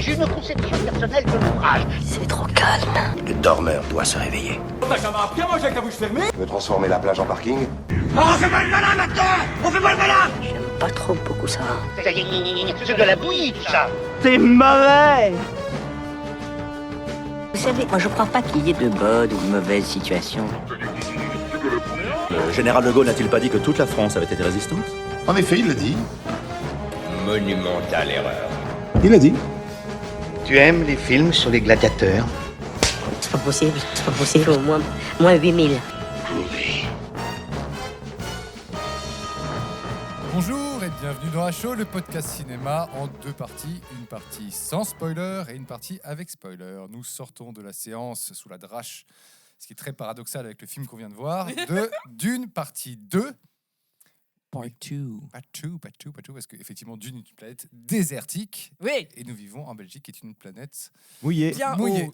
J'ai une conception personnelle de l'ouvrage. C'est trop calme. Le dormeur doit se réveiller. T'as qu'à m'appeler, moi j'ai avec la bouche fermée. Tu veux transformer la plage en parking? On fait pas le malin maintenant. On fait pas le malin. J'aime pas trop beaucoup ça. C'est de la bouillie, tout ça. C'est mauvais. Vous savez, moi je crois pas qu'il y ait de bonnes ou de mauvaises situations. Le général de Gaulle n'a-t-il pas dit que toute la France avait été résistante? En effet, il le dit. Monumentale erreur. Il a dit. Tu aimes les films sur les gladiateurs? C'est pas possible, au moins 8000. Bonjour et bienvenue dans H-Show, le podcast cinéma en deux parties. Une partie sans spoiler et une partie avec spoiler. Nous sortons de la séance sous la drache, ce qui est très paradoxal avec le film qu'on vient de voir, d'une partie 2. Part 2. Part 2, parce qu'effectivement, Dune est une planète désertique. Oui. Et nous vivons en Belgique, qui est une planète Mouillé. Bien mouillée.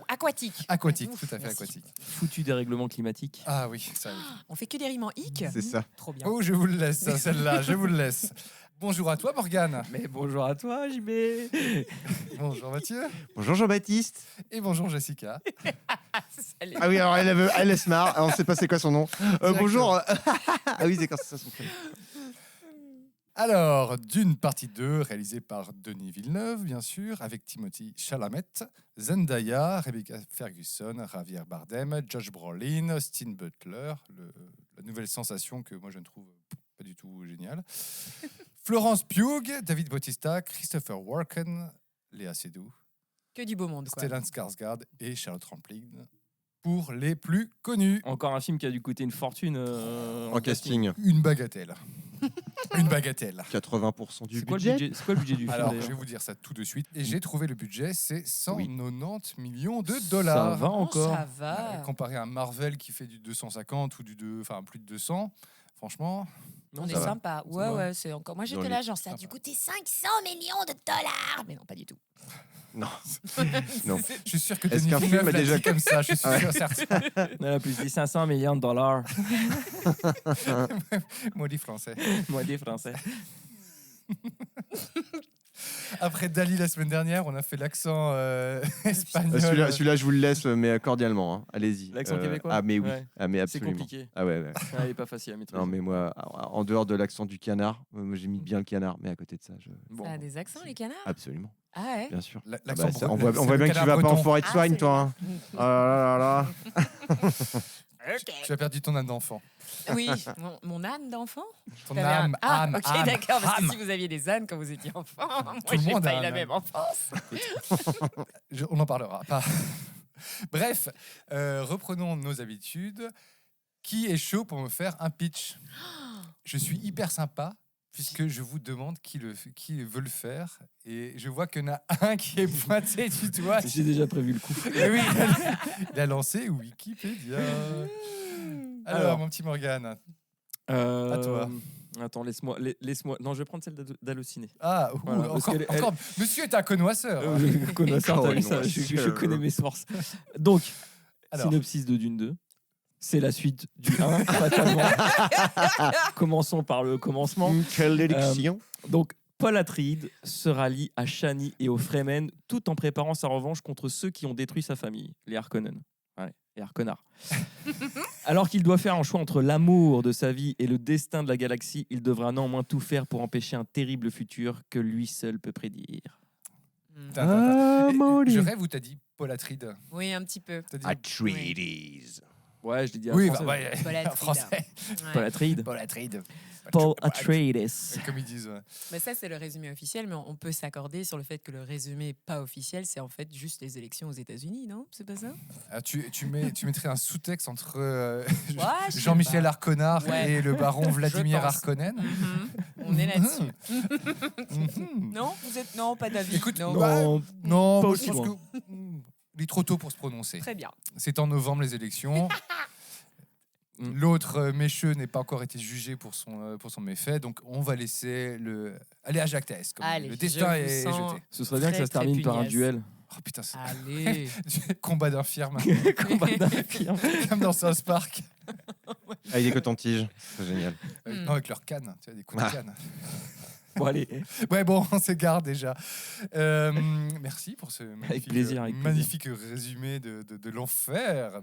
Aquatique. Aquatique, Ouf, tout à fait merci. aquatique. Foutu des règlements climatiques. Ah oui, ça oui. On fait que des rimes en hic. C'est ça. Trop bien. Oh, je vous le laisse, hein, celle-là, je vous le laisse. Bonjour à toi, Morgane. Mais bonjour à toi, JB. Bonjour, Mathieu. Bonjour Jean-Baptiste. Et bonjour, Jessica. Salut. Ah oui, alors elle se marre. On ne sait pas c'est quoi son nom. Bonjour. Ah oui, d'accord, c'est ça son prénom. Alors, Dune partie 2, réalisée par Denis Villeneuve, bien sûr, avec Timothée Chalamet, Zendaya, Rebecca Ferguson, Javier Bardem, Josh Brolin, Austin Butler, la nouvelle sensation que moi je ne trouve pas du tout géniale, Florence Pugh, David Bautista, Christopher Walken, Léa Seydoux, Que du beau monde, quoi. Stellan Skarsgård et Charlotte Rampling, pour les plus connus. Encore un film qui a dû coûter une fortune En casting. Une bagatelle. Une bagatelle. 80% du C'est quoi, budget. c'est quoi le budget du film Alors, d'ailleurs je vais vous dire ça tout de suite. Et j'ai trouvé le budget, c'est 190 Oui. millions de Ça dollars. va encore. Ça va. Comparé à Marvel qui fait du 250 ou plus de 200, franchement, On est ça va. sympa. Ouais, va. ouais, c'est encore. Moi, j'étais Dans là, les- genre, ça a dû coûter 500 millions de dollars. Mais non, pas du tout. Non. Non. je suis sûr que Est-ce Denis qu'un film Villeneuve a l'a déjà- dit comme ça, je suis sûr, certain. On a plus de 500 millions de dollars. Moi, dit français. Moi, des Français. Après Dali la semaine dernière, on a fait l'accent espagnol. Celui-là, je vous le laisse, mais cordialement. Hein. Allez-y. L'accent québécois. Ah, mais oui. Ouais. Ah, mais C'est absolument. compliqué. Ah, ouais. Ah, il est pas facile à maîtriser. Non, mais moi, en dehors de l'accent du canard, moi, j'ai mis bien le canard, mais à côté de ça, Bon. Ça a des accents, les canards? absolument. Ah ouais? Bien sûr. La- Ah l'accent bah, breton, on voit c'est bien le que tu canard vas pas en breton. forêt de soigne, toi. Hein. Oh là là là. Tu as perdu ton âme d'enfant. Oui, mon âne d'enfant? Ton T'avais un- âme, Ah, âme, ok, âme, d'accord. Parce que âme. si vous aviez des ânes quand vous étiez enfant, moi, le j'ai monde pas a eu un la âne. même enfance. On en parlera. Pas. Bref, reprenons nos habitudes. Qui est chaud pour me faire un pitch? Je suis hyper sympa puisque je vous demande qui veut le faire. Et je vois qu'il y en a un qui est pointé du doigt. J'ai déjà prévu le coup. Et oui, il a lancé Wikipédia. Alors, mon petit Morgane. À toi. Attends, laisse-moi. Non, je vais prendre celle d'Allociné. Ah, Voilà, parce encore, qu'elle- elle- encore. Monsieur est un connoisseur. Je connais ça, t'as vu ça, je connais mes sources. Donc, Alors. synopsis de Dune 2. C'est la suite du 1, fatalement. Commençons par le commencement. Quelle élection. Donc, Paul Atreides se rallie à Chani et aux Fremen tout en préparant sa revanche contre ceux qui ont détruit sa famille, les Harkonnen. Ouais, les Harkonnards. Alors qu'il doit faire un choix entre l'amour de sa vie et le destin de la galaxie, il devra néanmoins tout faire pour empêcher un terrible futur que lui seul peut prédire. Attends. Et- Molly. Je rêve où t'as dit Paul Atreides. Oui, un petit peu. T'as dit- Atreides. Ouais, je l'ai dit à Oui, français. ouais, Paul en Atreides. français. Ouais. Paul Atreides. Paul Atreides. Paul Atreides. Comme ils disent. Ouais. Mais ça, c'est le résumé officiel, mais on peut s'accorder sur le fait que le résumé pas officiel, c'est en fait juste les élections aux États-Unis, non? C'est pas ça? Ah, tu mettrais un sous-texte entre Ouais, je sais Jean-Michel pas. Harkonnard Ouais. et le baron Vladimir pense. Harkonnen. Mhm. On est là-dessus. Mhm. Non? Vous êtes. Non, pas d'avis. Écoute, non. bah, Non, non, pas moi, aussi je pense loin. que il est trop tôt pour se prononcer. Très bien. C'est en novembre les élections. L'autre mécheux n'est pas encore été jugé pour son méfait, donc on va laisser aller à Jacques Tess. Allez, le destin je vous est sens jeté. ce serait bien que ça se Très, très termine par un pugnace. duel. Oh putain, c'est Allez. combat d'infirmes, Combat d'infirmes. comme dans South Park. Avec des cotons-tiges. C'est génial. Non, avec leur canne, tu vois, des coups de Ah. canne. Bon, allez. Ouais, bon, on s'égare déjà. Merci pour ce magnifique, plaisir, avec plaisir. magnifique résumé de l'enfer.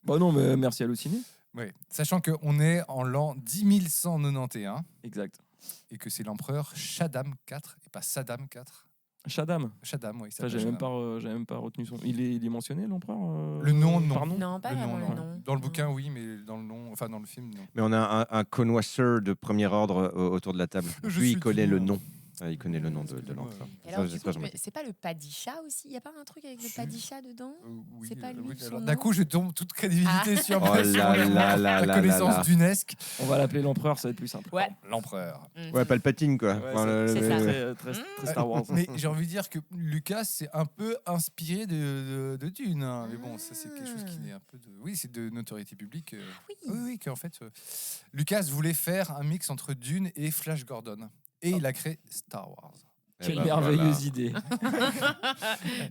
Bon, non, mais merci à Allociné. Ouais. Sachant qu'on est en l'an 10191 Exact. et que c'est l'empereur Shaddam IV et pas Saddam IV. Shaddam. Shaddam, oui. il Ça, s'appelle j'avais même pas retenu son. Il est mentionné, l'empereur Le nom, non. par nom Non, pas Le vraiment nom, le non. nom. Dans le bouquin, oui, mais dans le nom, enfin dans le film, non. Mais on a un connoisseur de premier ordre autour de la table. Je Lui, suis il connaît le nul. nom. Il connaît le nom de Excusez-moi. l'empereur. Et alors, Ça, du ça, coup, j'en ai- c'est pas le Padisha aussi? Il n'y a pas un truc avec le Si. Padisha dedans? Oui, C'est pas lui, oui, son alors, nom. d'un coup, je tombe toute crédibilité Ah. sur Oh moi, là sur là là la là connaissance là. d'UNESC. On va l'appeler l'empereur, ça va être plus simple. Ouais. L'empereur. Ouais, Palpatine, quoi. Ouais, Enfin, c'est ça. Très Star Wars. Mais j'ai envie de dire que Lucas s'est un peu inspiré de Dune. Hein. Mais bon, ça, c'est quelque chose qui est un peu de. Oui, c'est de notoriété publique. Oui, qu'en fait, Lucas voulait faire un mix entre Dune et Flash Gordon. Et il a créé Star Wars. Quelle ben, merveilleuse idée.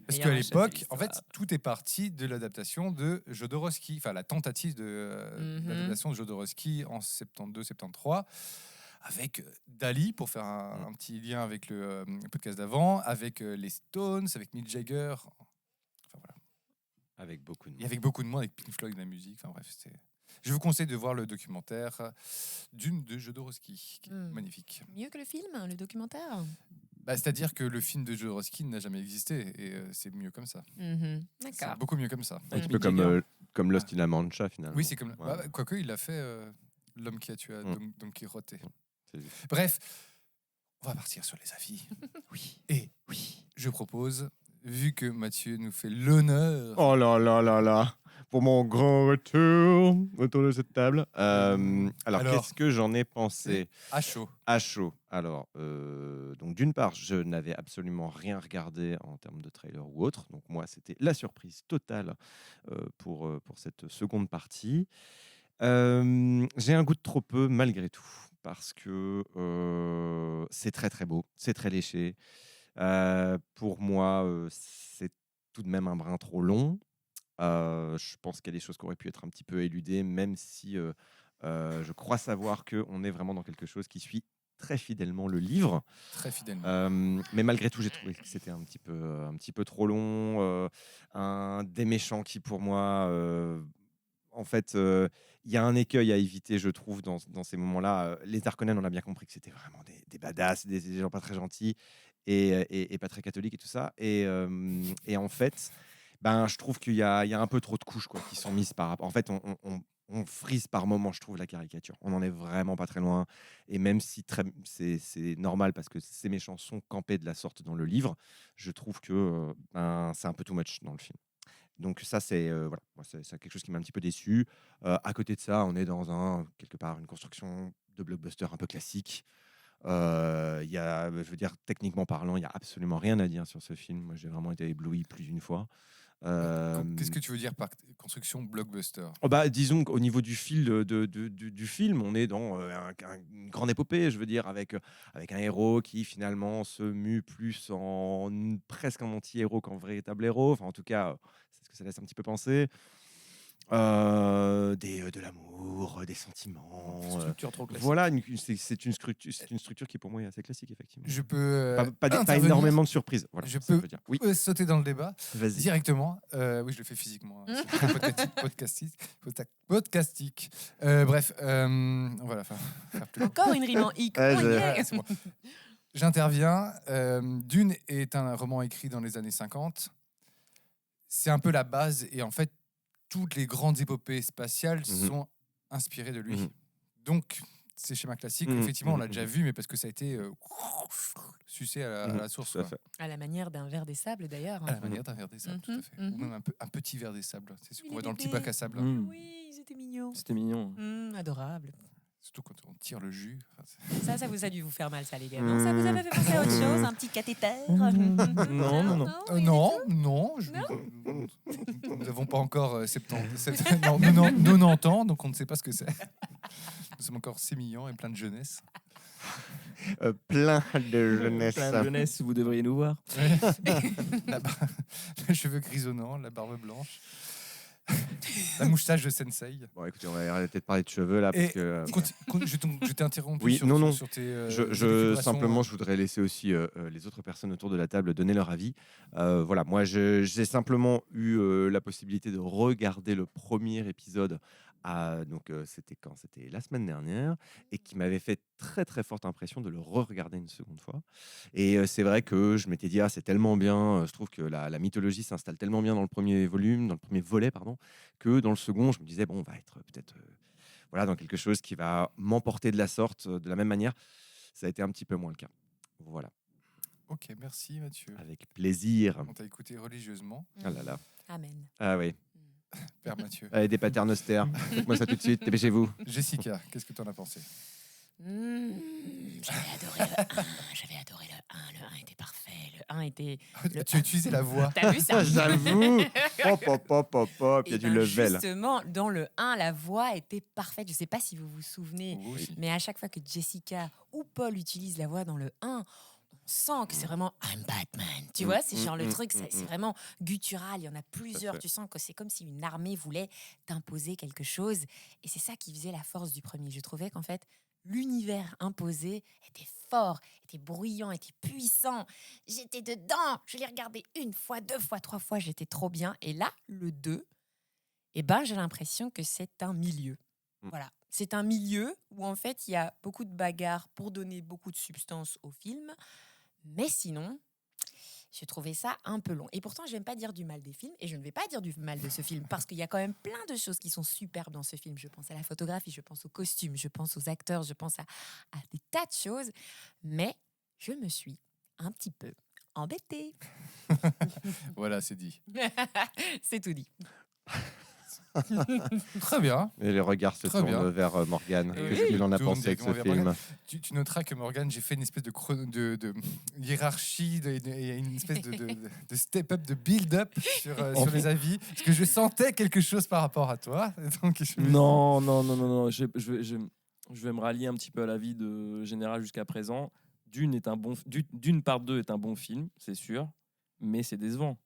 Parce qu'à l'époque, en fait, tout est parti de l'adaptation de Jodorowsky, enfin la tentative de l'adaptation de Jodorowsky en 72-73, avec Dali, pour faire un petit lien avec le podcast d'avant, avec les Stones, avec Mick Jagger, enfin voilà. Avec beaucoup de Et avec beaucoup de monde, avec Pink Floyd de la musique, enfin bref, c'était... Je vous conseille de voir le documentaire Dune de Jodorowsky, qui est magnifique. Mieux que le film, le documentaire? Bah, c'est-à-dire que le film de Jodorowsky n'a jamais existé, et c'est mieux comme ça. C'est D'accord. beaucoup mieux comme ça. Un petit peu comme Lost in La Mancha, finalement. Oui, c'est comme. Ouais. Quoique, il a fait L'homme qui a tué Don Quirote. C'est juste. Bref, on va partir sur les avis. Et je propose, vu que Mathieu nous fait l'honneur. Oh là là là là. Pour mon grand retour autour de cette table. Alors, qu'est-ce que j'en ai pensé À chaud. à chaud? Alors, donc d'une part, je n'avais absolument rien regardé en termes de trailer ou autre. Donc moi, c'était la surprise totale pour cette seconde partie. J'ai un goût de trop peu malgré tout, parce que c'est très très beau, c'est très léché. Pour moi, c'est tout de même un brin trop long. Je pense qu'il y a des choses qui auraient pu être un petit peu éludées, même si je crois savoir qu'on est vraiment dans quelque chose qui suit très fidèlement le livre. Très fidèlement. Mais malgré tout, j'ai trouvé que c'était un petit peu trop long. Un des méchants qui, pour moi, en fait, il y a un écueil à éviter, je trouve, dans ces moments-là. Les Harkonnen, on a bien compris que c'était vraiment des badass, des gens pas très gentils et pas très catholiques et tout ça. Et en fait, ben, je trouve qu'il y a un peu trop de couches quoi, qui sont mises par rapport. En fait, on frise par moment, je trouve, la caricature. On n'en est vraiment pas très loin. Et même si c'est normal parce que ces méchants sont campés de la sorte dans le livre, je trouve que c'est un peu too much dans le film. Donc ça, c'est voilà, moi, c'est quelque chose qui m'a un petit peu déçu. À côté de ça, on est dans quelque part une construction de blockbuster un peu classique. Y a, je veux dire, techniquement parlant, il n'y a absolument rien à dire sur ce film. Moi, j'ai vraiment été ébloui plus d'une fois. Qu'est-ce que tu veux dire par construction blockbuster? Disons qu'au niveau du fil du film, on est dans une grande épopée, je veux dire, avec un héros qui finalement se mue plus en presque un anti-héros qu'en véritable héros. Enfin, en tout cas, c'est ce que ça laisse un petit peu penser. De l'amour, des sentiments. Structure trop classique. Voilà, c'est une structure qui pour moi est assez classique, effectivement. Je peux. Pas intervenir. énormément de surprises. Voilà, Je ça peux veut dire. Oui, sauter dans le débat vas-y. directement. Oui, je le fais physiquement. Hein. C'est podcastique. Bref, voilà. Faire plus Encore une rime en hic. Ouais, Oh, je- yeah. c'est moi. J'interviens. Dune est un roman écrit dans les années 50. C'est un peu la base. Et en fait, toutes les grandes épopées spatiales sont inspirées de lui. Donc, c'est schéma classique. Effectivement, on l'a déjà vu, mais parce que ça a été sucé à la source. Tout à quoi. fait. À la manière d'un verre des sables, d'ailleurs. À la manière d'un verre des sables, tout à fait. Ou même un petit verre des sables. C'est ce Oui, qu'on voit les dans le petit bébés. bac à sable. Oui, ils étaient mignons. C'était mignon. Adorable. Surtout quand on tire le jus. Ça vous a dû vous faire mal, ça, les gars. Non, ça vous avait fait penser à autre chose, un petit cathéter. Non. Non. Nous n'avons pas encore 90 ans, donc on ne sait pas ce que c'est. Nous sommes encore sémillants et plein de jeunesse. Plein de jeunesse. Plein de jeunesse, vous devriez nous voir. Les cheveux grisonnants, la barbe blanche. La moustache de Sensei. Bon, écoutez, on va arrêter de parler de cheveux là. Parce Et que, je t'ai interrompu Oui, sur, non, non. sur tes. Simplement, je voudrais laisser aussi les autres personnes autour de la table donner leur avis. Voilà, moi, j'ai simplement eu la possibilité de regarder le premier épisode. Donc, c'était quand? C'était la semaine dernière, et qui m'avait fait très très forte impression de le re-regarder une seconde fois. Et c'est vrai que je m'étais dit, c'est tellement bien. Je trouve que la mythologie s'installe tellement bien dans le premier volume, dans le premier volet, pardon, que dans le second, je me disais, bon, on va être peut-être voilà, dans quelque chose qui va m'emporter de la sorte, de la même manière. Ça a été un petit peu moins le cas. Voilà, Ok, merci Mathieu. avec plaisir. On t'a écouté religieusement, Ah là là. Amen. Ah oui. Père Mathieu. Allez, des paternoster. Faites-moi ça tout de suite. Dépêchez-vous. Jessica, qu'est-ce que tu en as pensé? J'avais adoré le 1. J'avais adoré le 1. Le 1 était parfait. Le 1 était. Tu as utilisé la voix. T'as vu ça? J'avoue. Il y a Et du ben, level. Justement, dans le 1, la voix était parfaite. Je ne sais pas si vous vous souvenez, Vous aussi. mais à chaque fois que Jessica ou Paul utilisent la voix dans le 1, on sent que c'est vraiment I'm Batman. Tu vois, c'est genre le truc, c'est vraiment guttural. Il y en a plusieurs. fait. Tu sens que c'est comme si une armée voulait t'imposer quelque chose. Et c'est ça qui faisait la force du premier. Je trouvais qu'en fait, l'univers imposé était fort, était bruyant, était puissant. J'étais dedans. Je l'ai regardé 1 fois, 2 fois, 3 fois. J'étais trop bien. Et là, le 2, j'ai l'impression que c'est un milieu. Voilà. C'est un milieu où en fait, il y a beaucoup de bagarres pour donner beaucoup de substance au film. Mais sinon, j'ai trouvé ça un peu long. Et pourtant, je n'aime pas dire du mal des films. Et je ne vais pas dire du mal de ce film parce qu'il y a quand même plein de choses qui sont superbes dans ce film. Je pense à la photographie, je pense aux costumes, je pense aux acteurs, je pense à des tas de choses. Mais je me suis un petit peu embêtée. Voilà, c'est dit. C'est tout dit. Très bien. Et les regards se Très tournent bien. vers Morgane. Oui, Qu'est-ce qu'il en a tourne pensé avec ce directement vers film? Morgane. Tu noteras que Morgane, j'ai fait une espèce de hiérarchie, une espèce de step-up, de build-up sur les avis, parce que je sentais quelque chose par rapport à toi. Donc je me Non. Je vais me rallier un petit peu à l'avis de Général jusqu'à présent. Dune part 2 est un bon film, c'est sûr, mais c'est décevant.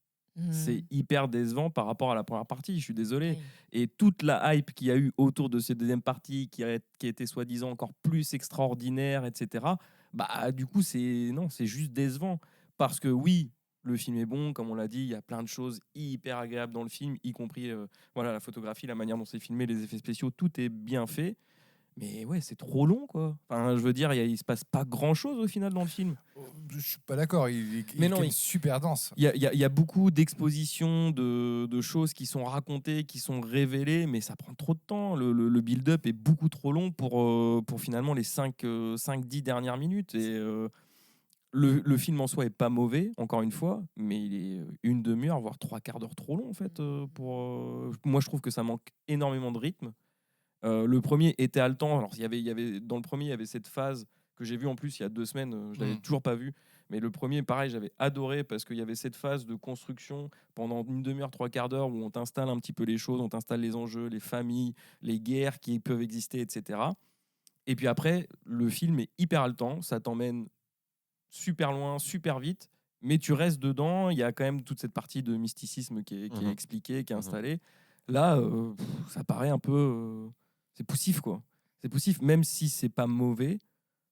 C'est hyper décevant par rapport à la première partie, je suis désolé. Oui. Et toute la hype qu'il y a eu autour de cette deuxième partie, qui était soi-disant encore plus extraordinaire, etc., du coup, c'est juste décevant. Parce que oui, le film est bon, comme on l'a dit, il y a plein de choses hyper agréables dans le film, y compris la photographie, la manière dont c'est filmé, les effets spéciaux, tout est bien fait. Mais ouais, c'est trop long, quoi. Enfin, je veux dire, il se passe pas grand-chose au final dans le film. Je suis pas d'accord. Il Mais est non, quand même super dense. Il y a beaucoup d'expositions, de choses qui sont racontées, qui sont révélées, mais ça prend trop de temps. Le build-up est beaucoup trop long pour finalement les 5-10 dernières minutes. Et le film en soi est pas mauvais, encore une fois, mais il est une demi-heure, voire 3/4 d'heure trop long, en fait. Moi, je trouve que ça manque énormément de rythme. Le premier était haletant. Alors, dans le premier, il y avait cette phase que j'ai vue en plus il y a 2 semaines. Je l'avais toujours pas vue. Mais le premier, pareil, j'avais adoré parce qu'il y avait cette phase de construction pendant une demi-heure, 3/4 d'heure où on t'installe un petit peu les choses, on t'installe les enjeux, les familles, les guerres qui peuvent exister, etc. Et puis après, le film est hyper haletant. Ça t'emmène super loin, super vite. Mais tu restes dedans. Il y a quand même toute cette partie de mysticisme qui est expliquée, qui est installée. Là, ça paraît un peu... c'est poussif, quoi. C'est poussif, même si c'est pas mauvais.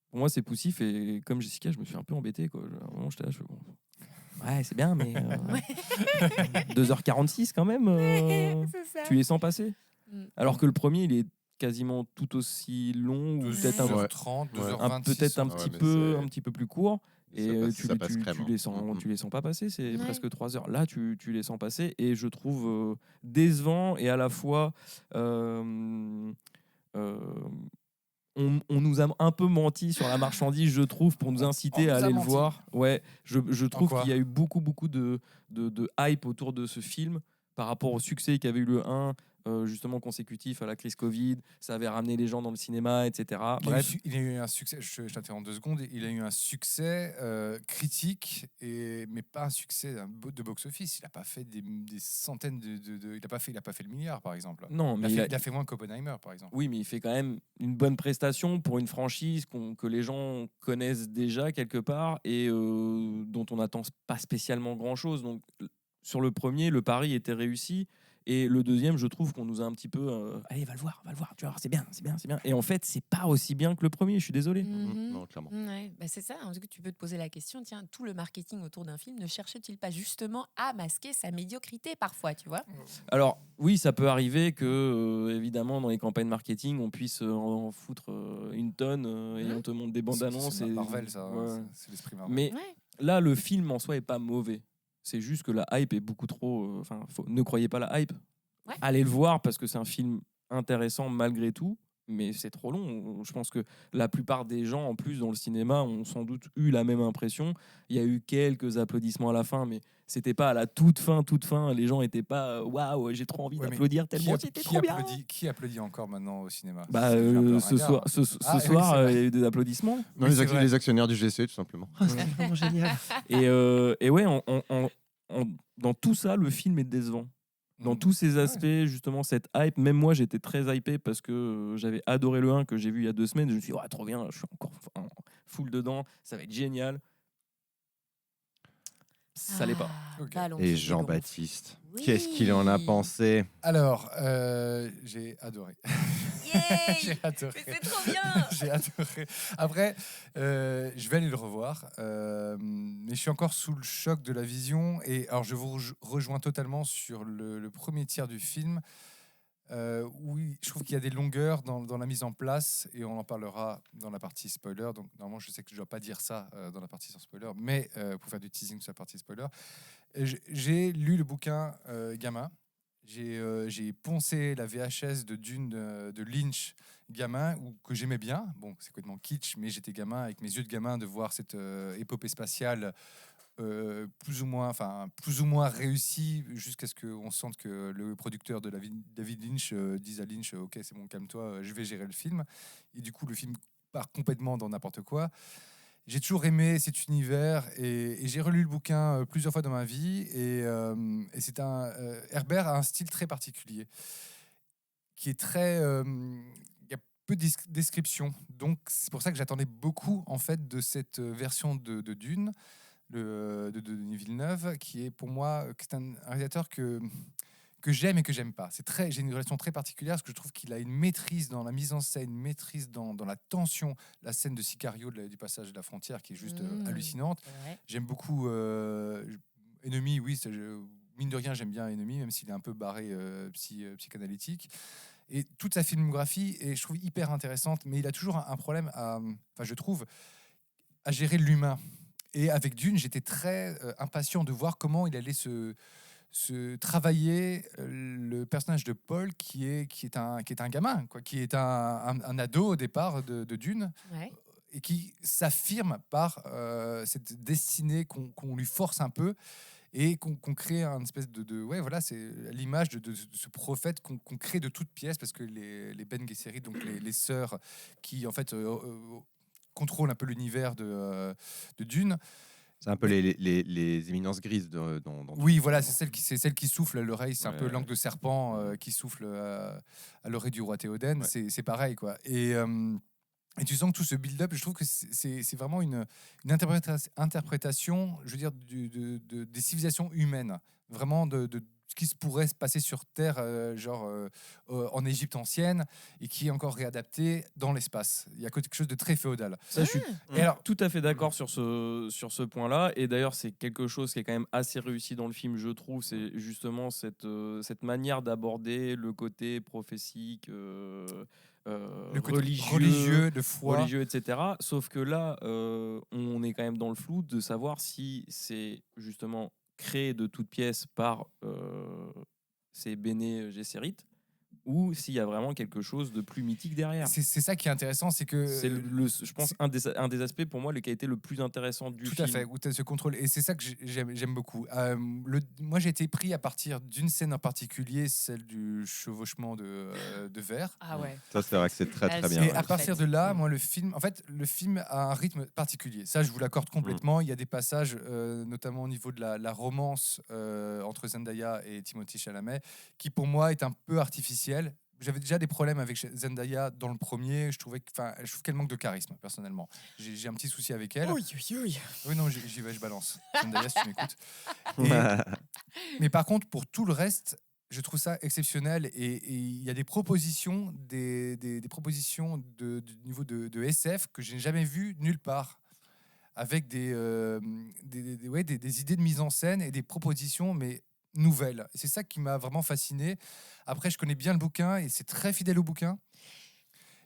Pour moi, c'est poussif. Et comme Jessica, je me suis un peu embêté, quoi. Vraiment, j'étais là, je fais, bon, ouais, c'est bien, mais 2h46 quand même, C'est ça. tu les sens passer. Alors que le premier, il est quasiment tout aussi long, ou peut-être 2h30, 2h26. peut-être un petit peu plus court. Et tu les sens pas passer, c'est presque 3 heures. Là, tu les sens passer, et je trouve décevant, et à la fois on nous a un peu menti sur la marchandise, je trouve, pour nous inciter à aller le voir. Ouais, je trouve qu'il y a eu beaucoup de hype autour de ce film par rapport au succès qu'avait eu le 1, justement consécutif à la crise Covid. Ça avait ramené les gens dans le cinéma, etc. Bref. Il a eu un succès, je t'interromps 2 secondes, il a eu un succès critique, mais pas un succès de box-office. Il n'a pas fait des centaines il n'a pas fait le milliard, par exemple. Non, mais il a fait moins qu'Oppenheimer, par exemple. Oui, mais il fait quand même une bonne prestation pour une franchise que les gens connaissent déjà quelque part, et dont on n'attend pas spécialement grand-chose. Donc, sur le premier, le pari était réussi. Et le deuxième, je trouve qu'on nous a un petit peu allez, va le voir, tu vois, c'est bien. Et en fait, c'est pas aussi bien que le premier, je suis désolé. Non, clairement. Ouais, bah c'est ça. En tout cas, tu peux te poser la question, tiens, tout le marketing autour d'un film ne cherche-t-il pas justement à masquer sa médiocrité parfois, tu vois? Alors, oui, ça peut arriver que, évidemment, dans les campagnes marketing, on puisse en foutre une tonne et on te montre des bandes annonces. C'est Marvel, ça. Ouais. C'est l'esprit Marvel. Mais Ouais. là, le film en soi est pas mauvais. C'est juste que la hype est beaucoup trop. Enfin, ne croyez pas la hype. Ouais. Allez le voir parce que c'est un film intéressant malgré tout, mais c'est trop long. Je pense que la plupart des gens, en plus, dans le cinéma, ont sans doute eu la même impression. Il y a eu quelques applaudissements à la fin, mais c'était pas à la toute fin. Les gens étaient pas waouh, j'ai trop envie Ouais, mais d'applaudir tellement c'était trop bien. Qui applaudit encore maintenant au cinéma? Bah, Ça fait un peu ce ringard. soir, ce Ah, oui, soir, c'est vrai. il y a eu des applaudissements. Non, Oui, c'est vrai. les actionnaires du GC, tout simplement. C'est vraiment génial. Et ouais, dans tout ça, le film est décevant. Dans tous ces aspects, justement, cette hype, même moi j'étais très hypé parce que j'avais adoré le 1 que j'ai vu il y a 2 semaines. Je me suis dit, trop bien, je suis encore full dedans, ça va être génial. Ça l'est pas. Ok. Ballon Et qui Jean-Baptiste, dégonfle. qu'est-ce qu'il en a Oui. pensé? Alors, j'ai adoré. Yay. J'ai adoré. Mais c'est trop bien. J'ai adoré. Après, je vais aller le revoir, mais je suis encore sous le choc de la vision. Et alors, je vous rejoins totalement sur le premier tiers du film. Oui, je trouve qu'il y a des longueurs dans la mise en place, et on en parlera dans la partie spoiler. Donc, normalement, je sais que je ne dois pas dire ça dans la partie sans spoiler, mais pour faire du teasing sur la partie spoiler, j'ai lu le bouquin gamin. J'ai poncé la VHS de Dune de Lynch gamin, que j'aimais bien. Bon, c'est complètement kitsch, mais j'étais gamin, avec mes yeux de gamin, de voir cette épopée spatiale plus ou moins réussi, jusqu'à ce qu'on sente que le producteur de David Lynch dise à Lynch ok, c'est bon, calme-toi, je vais gérer le film. Et du coup, le film part complètement dans n'importe quoi. J'ai toujours aimé cet univers, et j'ai relu le bouquin plusieurs fois dans ma vie, et c'est Herbert a un style très particulier qui est très il y a peu de description, donc c'est pour ça que j'attendais beaucoup en fait de cette version de Dune de Denis Villeneuve, qui est pour moi c'est un réalisateur que j'aime et que j'aime pas. J'ai une relation très particulière parce que je trouve qu'il a une maîtrise dans la mise en scène, une maîtrise dans la tension. La scène de Sicario, du passage de la frontière, qui est juste hallucinante. Ouais. J'aime beaucoup Ennemi, oui, mine de rien, j'aime bien Ennemi, même s'il est un peu barré psychanalytique. Et toute sa filmographie est, je trouve, hyper intéressante, mais il a toujours un problème je trouve, à gérer l'humain. Et avec Dune, j'étais très impatient de voir comment il allait se travailler le personnage de Paul, qui est un gamin, quoi, qui est un ado au départ de Dune, Ouais. et qui s'affirme par cette destinée qu'on lui force un peu, et qu'on crée un espèce ouais, voilà, c'est l'image de ce prophète qu'on crée de toutes pièces, parce que les Ben Gesserit, donc les sœurs qui en fait contrôlent un peu l'univers de Dune. C'est un peu les éminences grises dans Oui, voilà, c'est celle qui souffle à l'oreille. C'est un peu Ouais. l'angle de serpent qui souffle à l'oreille du roi Théoden. Ouais. C'est pareil, quoi. Et tu sens que tout ce build-up, je trouve que c'est vraiment une interprétation, je veux dire, des civilisations humaines. Vraiment de ce qui se pourrait se passer sur Terre, en Égypte ancienne, et qui est encore réadapté dans l'espace. Il y a quelque chose de très féodal. Ça, je suis Et alors, tout à fait d'accord sur ce point-là. Et d'ailleurs, c'est quelque chose qui est quand même assez réussi dans le film, je trouve. C'est justement cette manière d'aborder le côté prophétique, le côté religieux, de foi. religieux, etc. Sauf que là, on est quand même dans le flou de savoir si c'est justement créé de toutes pièces par ces Bene Gesserit, ou s'il y a vraiment quelque chose de plus mythique derrière. C'est ça qui est intéressant, c'est que C'est je pense un des aspects pour moi qui a été le plus intéressant du tout film. à fait, où tu as ce contrôle, et c'est ça que j'aime beaucoup. Moi, j'ai été pris à partir d'une scène en particulier, celle du chevauchement de verre. Ah ouais. Ça, c'est vrai que c'est très très bien. Et ouais. à partir de là, moi, le film a un rythme particulier. Ça, je vous l'accorde complètement. Il y a des passages, notamment au niveau de la romance entre Zendaya et Timothée Chalamet, qui pour moi est un peu artificielle. J'avais déjà des problèmes avec Zendaya dans le premier. Je trouve qu'elle manque de charisme, personnellement. J'ai un petit souci avec elle. Oui, non, j'y vais, je balance. Zendaya, si tu m'écoutes. Mais par contre, pour tout le reste, je trouve ça exceptionnel et il y a des propositions, des propositions du niveau de SF que je n'ai jamais vues nulle part, avec des idées de mise en scène et des propositions mais nouvelles. Et c'est ça qui m'a vraiment fasciné. Après, je connais bien le bouquin et c'est très fidèle au bouquin.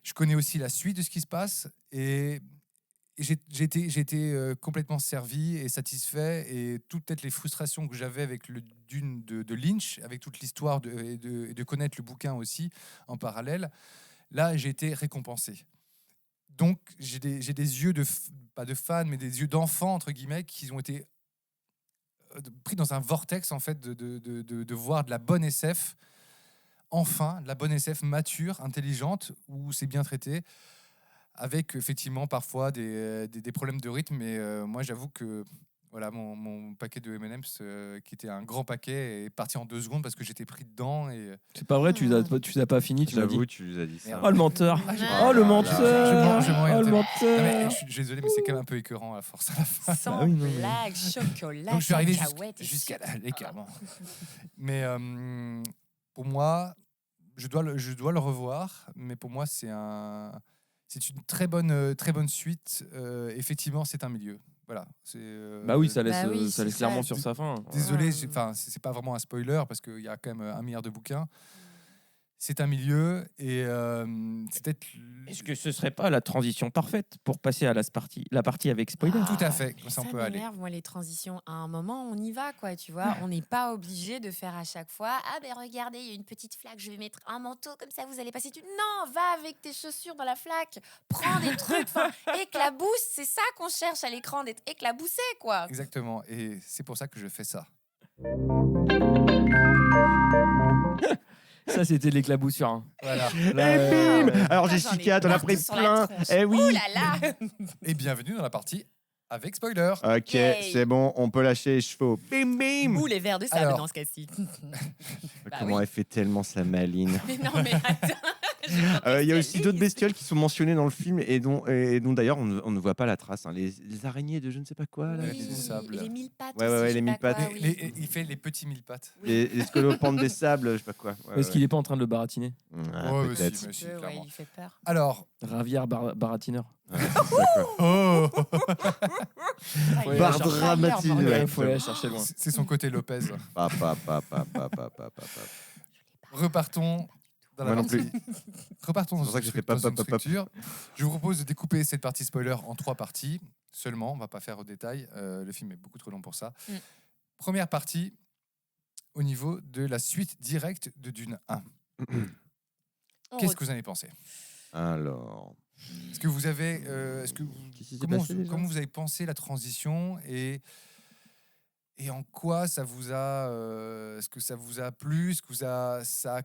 Je connais aussi la suite de ce qui se passe et j'ai été complètement servi et satisfait, et toutes peut-être les frustrations que j'avais avec le Dune de Lynch, avec toute l'histoire et de connaître le bouquin aussi en parallèle, là j'ai été récompensé. Donc j'ai des yeux pas de fan, mais des yeux d'enfant entre guillemets, qui ont été pris dans un vortex en fait de voir de la bonne SF, enfin de la bonne SF mature, intelligente, où c'est bien traité, avec effectivement parfois des problèmes de rythme. Mais moi, j'avoue que voilà, mon paquet de M&M's, qui était un grand paquet, est parti en 2 secondes parce que j'étais pris dedans. C'est pas vrai, tu les as pas fini, tu m'as dit. J'avoue, tu nous as dit ça. Oh le menteur. Ah, Oh le menteur. Je mens, Oh le Mais menteur. je suis désolé, mais c'est quand même un peu écœurant à force à la fin. Sans Ah oui, non, mais- blague, chocolat, Donc je suis arrivé cacahuètes et jusqu'à sucre. l'écart. Bon. Mais pour moi, je dois le revoir. Mais pour moi, c'est une très bonne suite. Effectivement, c'est un milieu. Voilà. Bah oui, ça laisse, Bah oui, ça laisse c'est clairement ça. sur sa fin. Désolé, Ouais. c'est pas vraiment un spoiler parce qu'il y a quand même 1 milliard de bouquins. C'est un milieu et c'est peut-être. Est-ce que ce serait pas la transition parfaite pour passer à la partie avec spoiler? Tout à fait, comme ça, on Ça peut aller. m'énerve, moi, les transitions. À un moment, on y va, quoi, tu vois. On n'est pas obligé de faire à chaque fois. Ah, ben regardez, il y a une petite flaque, je vais mettre un manteau, comme ça, vous allez passer. Non, va avec tes chaussures dans la flaque. Prends des trucs. Enfin, éclabousse, c'est ça qu'on cherche à l'écran, d'être éclaboussé, quoi. Exactement. Et c'est pour ça que je fais ça. Ça, c'était de l'éclaboussure. Hein. Voilà. Et bim. Alors Putain, j'en ai Jessica, t'en as partout pris sur la plein. tronche. Eh oui. Oh là là. Et bienvenue dans la partie avec spoiler. Ok, Yay. c'est bon, on peut lâcher les chevaux. Bim bim. Ou les verres de sable Alors. dans ce cas-ci. Bah Comment oui. elle fait tellement sa maline. Mais non, mais attends. Il y a aussi d'autres bestioles qui sont mentionnées dans le film et dont d'ailleurs on ne voit pas la trace. Hein. Les araignées de je ne sais pas quoi. Là, Ouais, qui- du sable. Les 1000 pattes. Ouais, ouais, aussi, ouais, je les sais 1000 pas quoi, pattes. oui. Il fait les petits 1000 pattes. les scolopendres des sables, je sais pas quoi. Ouais, Est-ce ouais. qu'il est pas en train de le baratiner? Ah, Ouais, mais peut-être. si, mais si, Ouais, clairement. il fait peur. Alors, Ravière baratineur. Ouais, d'accord. oh, Ouais, Barre chercher- dramatique, Ouais, ouais. faut aller la chercher loin. c'est son côté Lopez. Pa, pa, pa, pa, pa, pa, pa, pa. Repartons dans la Moi non partie. plus. Repartons dans C'est pour ça que une j'ai fait dans pop, une pop, pop. structure. Je vous propose de découper cette partie spoiler en 3 parties seulement. On va pas faire au détail. Le film est beaucoup trop long pour ça. Mm. Première partie, au niveau de la suite directe de Dune 1. On Qu'est-ce que vous en avez pensé? Alors, Est-ce que vous avez, qu'est-ce qui s'est comment, passé déjà comment vous avez pensé la transition et en quoi ça vous a, est-ce que ça vous a plu, est-ce que ça a,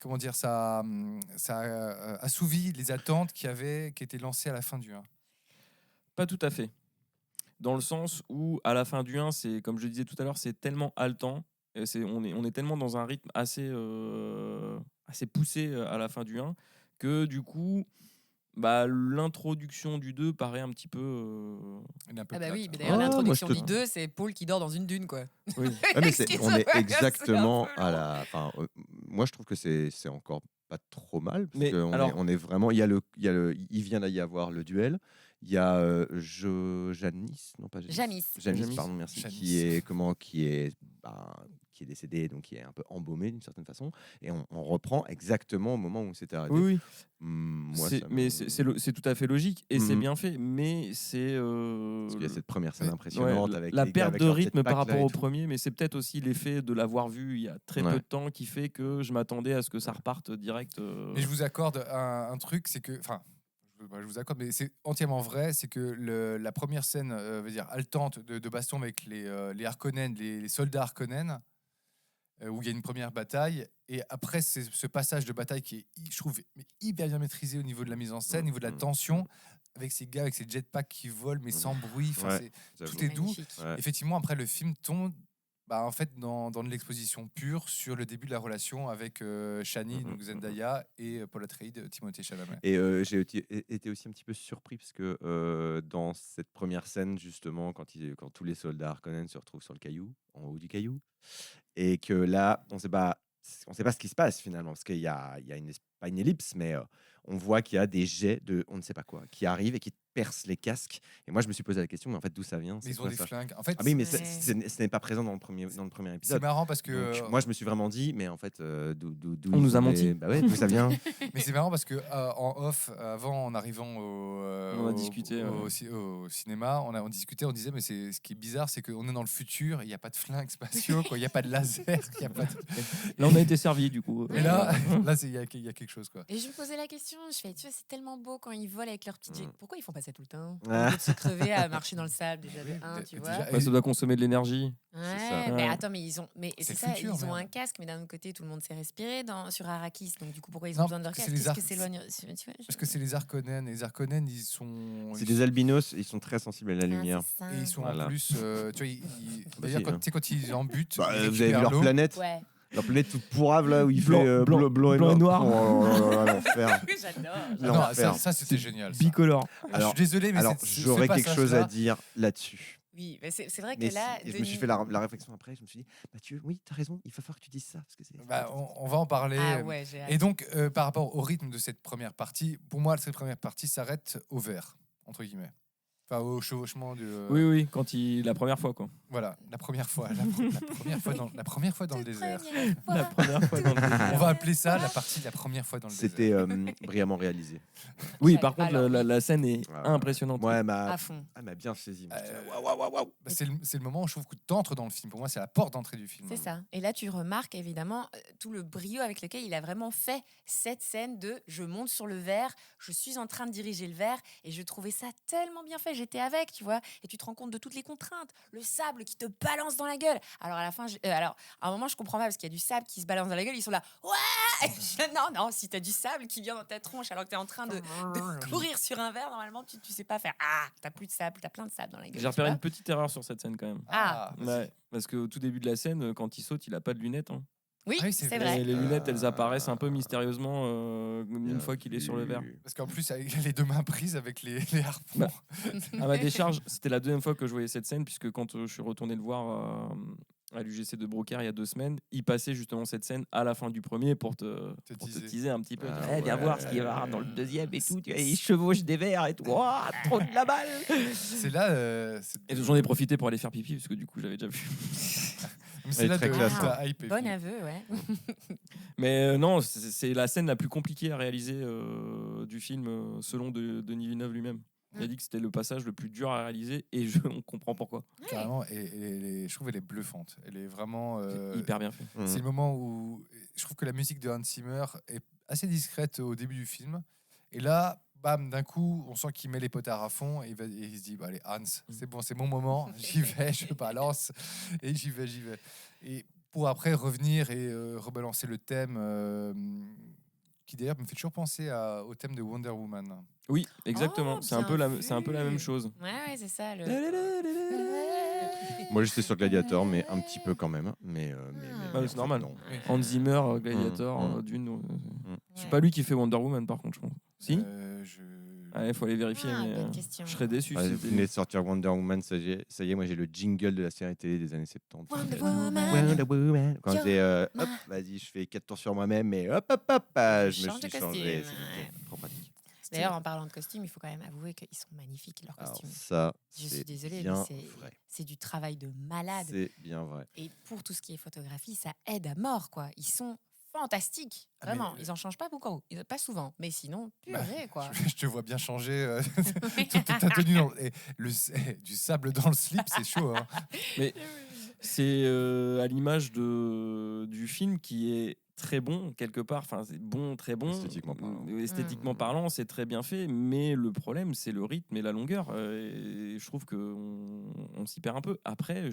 comment dire, ça a assouvi les attentes qui étaient lancées à la fin du 1? Pas tout à fait. Dans le sens où, à la fin du 1, c'est, comme je disais tout à l'heure, c'est tellement haletant. Et on est tellement dans un rythme assez poussé à la fin du 1 que du coup, bah, l'introduction du 2 paraît un petit peu. Elle est un peu Ah bah plate. oui, mais d'ailleurs, Oh, l'introduction moi, je du te- 2, c'est Paul qui dort dans une dune, quoi. Oui. ouais, mais on est Excuse-moi, c'est exactement un peu à long. la. Enfin, moi je trouve que c'est encore pas trop mal. Parce Mais qu'on alors- on est vraiment. Il vient d'y avoir le duel. Il y a Janice, non pas Jamis. Jamis, pardon, merci, Jamis. qui est décédé, donc qui est un peu embaumé d'une certaine façon, et on reprend exactement au moment où c'était arrêté. Oui, oui. Moi, C'est- ça mais me- c'est tout à fait logique et c'est Mhm. bien fait. Mais c'est. Parce qu'il y a cette première scène Ouais, impressionnante Ouais, avec la les gars perte avec de leur rythme jetpack, par là, rapport et au tout. premier, mais c'est peut-être aussi l'effet de l'avoir vu il y a très Ouais. peu de temps qui fait que je m'attendais à ce que ça reparte direct. Mais je vous accorde un truc, c'est que, enfin, je vous accorde, mais c'est entièrement vrai, c'est que la première scène, veut dire haletante de baston avec les Harkonnen, les soldats Harkonnen, où il y a une première bataille, et après c'est ce passage de bataille qui est, je trouve, hyper bien maîtrisé au niveau de la mise en scène, au niveau de la tension, avec ces gars avec ces jetpacks qui volent mais sans bruit. Enfin, Ouais, tout j'avoue. est doux. Magnifique. Ouais. Effectivement, après le film tombe en fait, dans de l'exposition pure sur le début de la relation avec Shani, donc Zendaya, et Paul Atreides, Timothée Chalamet. Et j'ai été aussi un petit peu surpris parce que dans cette première scène, justement, quand tous les soldats Harkonnen se retrouvent sur le caillou, en haut du caillou, et que là, on sait pas ce qui se passe finalement, parce qu'il y a pas une ellipse, mais on voit qu'il y a des jets de on ne sait pas quoi qui arrivent et qui percent les casques. Et moi, je me suis posé la question, mais en fait, d'où ça vient? Mais C'est ils ont quoi des ça? flingues. En fait, Ah oui, mais Ouais. ce n'est pas présent dans le premier c'est épisode. marrant parce que. Donc, moi, je me suis vraiment dit, mais en fait, d'où On nous a menti. Bah ouais, d'où ça vient? Mais c'est marrant parce que en off, avant, en arrivant On a discuté, au cinéma, on discutait, on disait, mais ce qui est bizarre, c'est qu'on est dans le futur, il n'y a pas de flingues spatiaux, quoi, il n'y a pas de laser, il y a pas de... Là, on a été servi du coup. Et là, il y a quelque chose, quoi. Et je me posais la question, je fais, tu vois, c'est tellement beau quand ils volent avec leur petit jet. Pourquoi ils font pas ça tout le temps? Au lieu de se crever à marcher dans le sable, déjà de un, tu vois. Déjà, Bah, ça doit consommer de l'énergie. Ouais, ça. mais Ouais. attends, mais C'est c'est le ça, futur, ils ont merde. un casque, mais d'un autre côté, tout le monde sait respirer sur Arrakis, donc du coup, pourquoi ils ont Non, besoin de leur parce casque? que c'est les Qu'est-ce que s'éloigne? Tu vois, Parce que c'est les Harkonnen. Les Harkonnen, ils sont... C'est des albinos, ils sont très sensibles à la Ah, lumière. c'est ça. Et ils sont Voilà. en plus... tu vois, d'ailleurs, si, hein. quand ils en butent, Bah, ils vous avez vu récupèrent leur l'eau. planète? Ouais, Leur planète toute pourrave là où il Blanc- fait blanc- blanc et noir. Oh là là, l'enfer. j'adore. Non, L'enfer. ça c'était génial. ça. Bicolore. Alors, je suis désolé, mais alors c'est j'aurais ce quelque chose passage-là, à dire là-dessus. Oui, mais c'est vrai que Mais là, je me suis fait la réflexion après. Je me suis dit, Mathieu, oui, t'as raison, il va falloir que tu dises ça. Parce que c'est... Bah, on va en parler. Ah ouais, j'ai hâte. Et donc, par rapport au rythme de cette première partie, pour moi, cette première partie s'arrête au vert, entre guillemets. Enfin, au chevauchement de. Oui, la première fois quoi. Voilà, la première fois. La première fois dans le désert. La première fois dans le désert. On va appeler ça la partie de la première fois dans le C'était désert. brillamment réalisé. Oui, par contre, Alors, la scène est Ouais. impressionnante. Ouais, À fond. elle m'a bien saisi. Moi, j'étais là, Euh, waouh, waouh, waouh. Bah, c'est le moment où je trouve que tu entres dans le film. Pour moi, c'est la porte d'entrée du film. C'est ça. Et là, tu remarques évidemment tout le brio avec lequel il a vraiment fait cette scène de je monte sur le verre, je suis en train de diriger le verre et je trouvais ça tellement bien fait. J'étais avec, tu vois, et tu te rends compte de toutes les contraintes. Le sable qui te balance dans la gueule. Alors à la fin, alors à un moment, je comprends pas parce qu'il y a du sable qui se balance dans la gueule. Ils sont là, ouais Non, si t'as du sable qui vient dans ta tronche alors que t'es en train de courir sur un verre, normalement, tu sais pas faire. Ah, t'as plus de sable, t'as plein de sable dans la gueule. J'ai tu repéré vois. une petite erreur sur cette scène quand même. Ah. Ouais, parce qu'au tout début de la scène, quand il saute, il a pas de lunettes. Hein. Oui, Ah oui, c'est c'est vrai. vrai. Et les lunettes, elles apparaissent un peu mystérieusement une fois qu'il est sur le verre. Parce qu'en plus, il a les deux mains prises avec les harpons. Bah, À ma décharge, c'était la deuxième fois que je voyais cette scène, puisque quand je suis retourné le voir à l'UGC de Brocaire il y a 2 semaines, il passait justement cette scène à la fin du premier pour te teaser un petit peu. Ah Eh, viens ouais. voir ce qu'il va y avoir dans le deuxième et tout. Tu vois, il chevauche des verres et tout. Ouah, trop de la balle. C'est là. Et j'en ai profité pour aller faire pipi, parce que du coup, j'avais déjà vu. c'est Elle est là très de classe, ta hype. Bon aveu, ouais. Mais non, c'est la scène la plus compliquée à réaliser du film, selon Denis Villeneuve lui-même. Il a dit que c'était le passage le plus dur à réaliser et on comprend pourquoi. Carrément, et je trouve qu'elle est bluffante. Elle est vraiment. Hyper bien fait. C'est le moment où je trouve que la musique de Hans Zimmer est assez discrète au début du film. Et là, bam, d'un coup, on sent qu'il met les potards à fond et il se dit, bah, allez, Hans, c'est bon, c'est mon moment, j'y vais, je balance et j'y vais. Et pour après revenir et rebalancer le thème qui d'ailleurs me fait toujours penser au thème de Wonder Woman. Oui, exactement. Oh, c'est un peu la même chose. Ouais, c'est ça. Moi, j'étais sur Gladiator, mais un petit peu quand même. Mais Ah, c'est normal. non. Hans Zimmer, Gladiator, Dune. C'est pas lui qui fait Wonder Woman, par contre, je pense. Si il faut aller vérifier, Ah, mais bonne question. je serais déçu. Ouais, si vous c'était venez lui. de sortir Wonder Woman, ça y est, moi j'ai le jingle de la série télé des années 70. Wonder Woman. Wonder Woman. Quand Yo. je disais, hop, vas-y, je fais 4 tours sur moi-même, et hop, je me Change de suis changé. costume, C'est ouais. trop pratique. D'ailleurs, en parlant de costumes, il faut quand même avouer qu'ils sont magnifiques, leurs Alors costumes. ça, Je suis c'est désolée, bien mais vrai. c'est du travail de malade. C'est bien vrai. Et pour tout ce qui est photographie, ça aide à mort, quoi. Ils sont fantastiques, Ah, mais vraiment. Ils en changent pas beaucoup, pas souvent, mais sinon, purée, quoi. Je te vois bien changer toute ta tenue. Du sable dans le slip, c'est chaud. Hein. Mais c'est à l'image du film qui est très bon quelque part, enfin c'est bon, très bon. Esthétiquement parlant. Esthétiquement parlant, c'est très bien fait, mais le problème c'est le rythme et la longueur. Et je trouve que on s'y perd un peu. Après,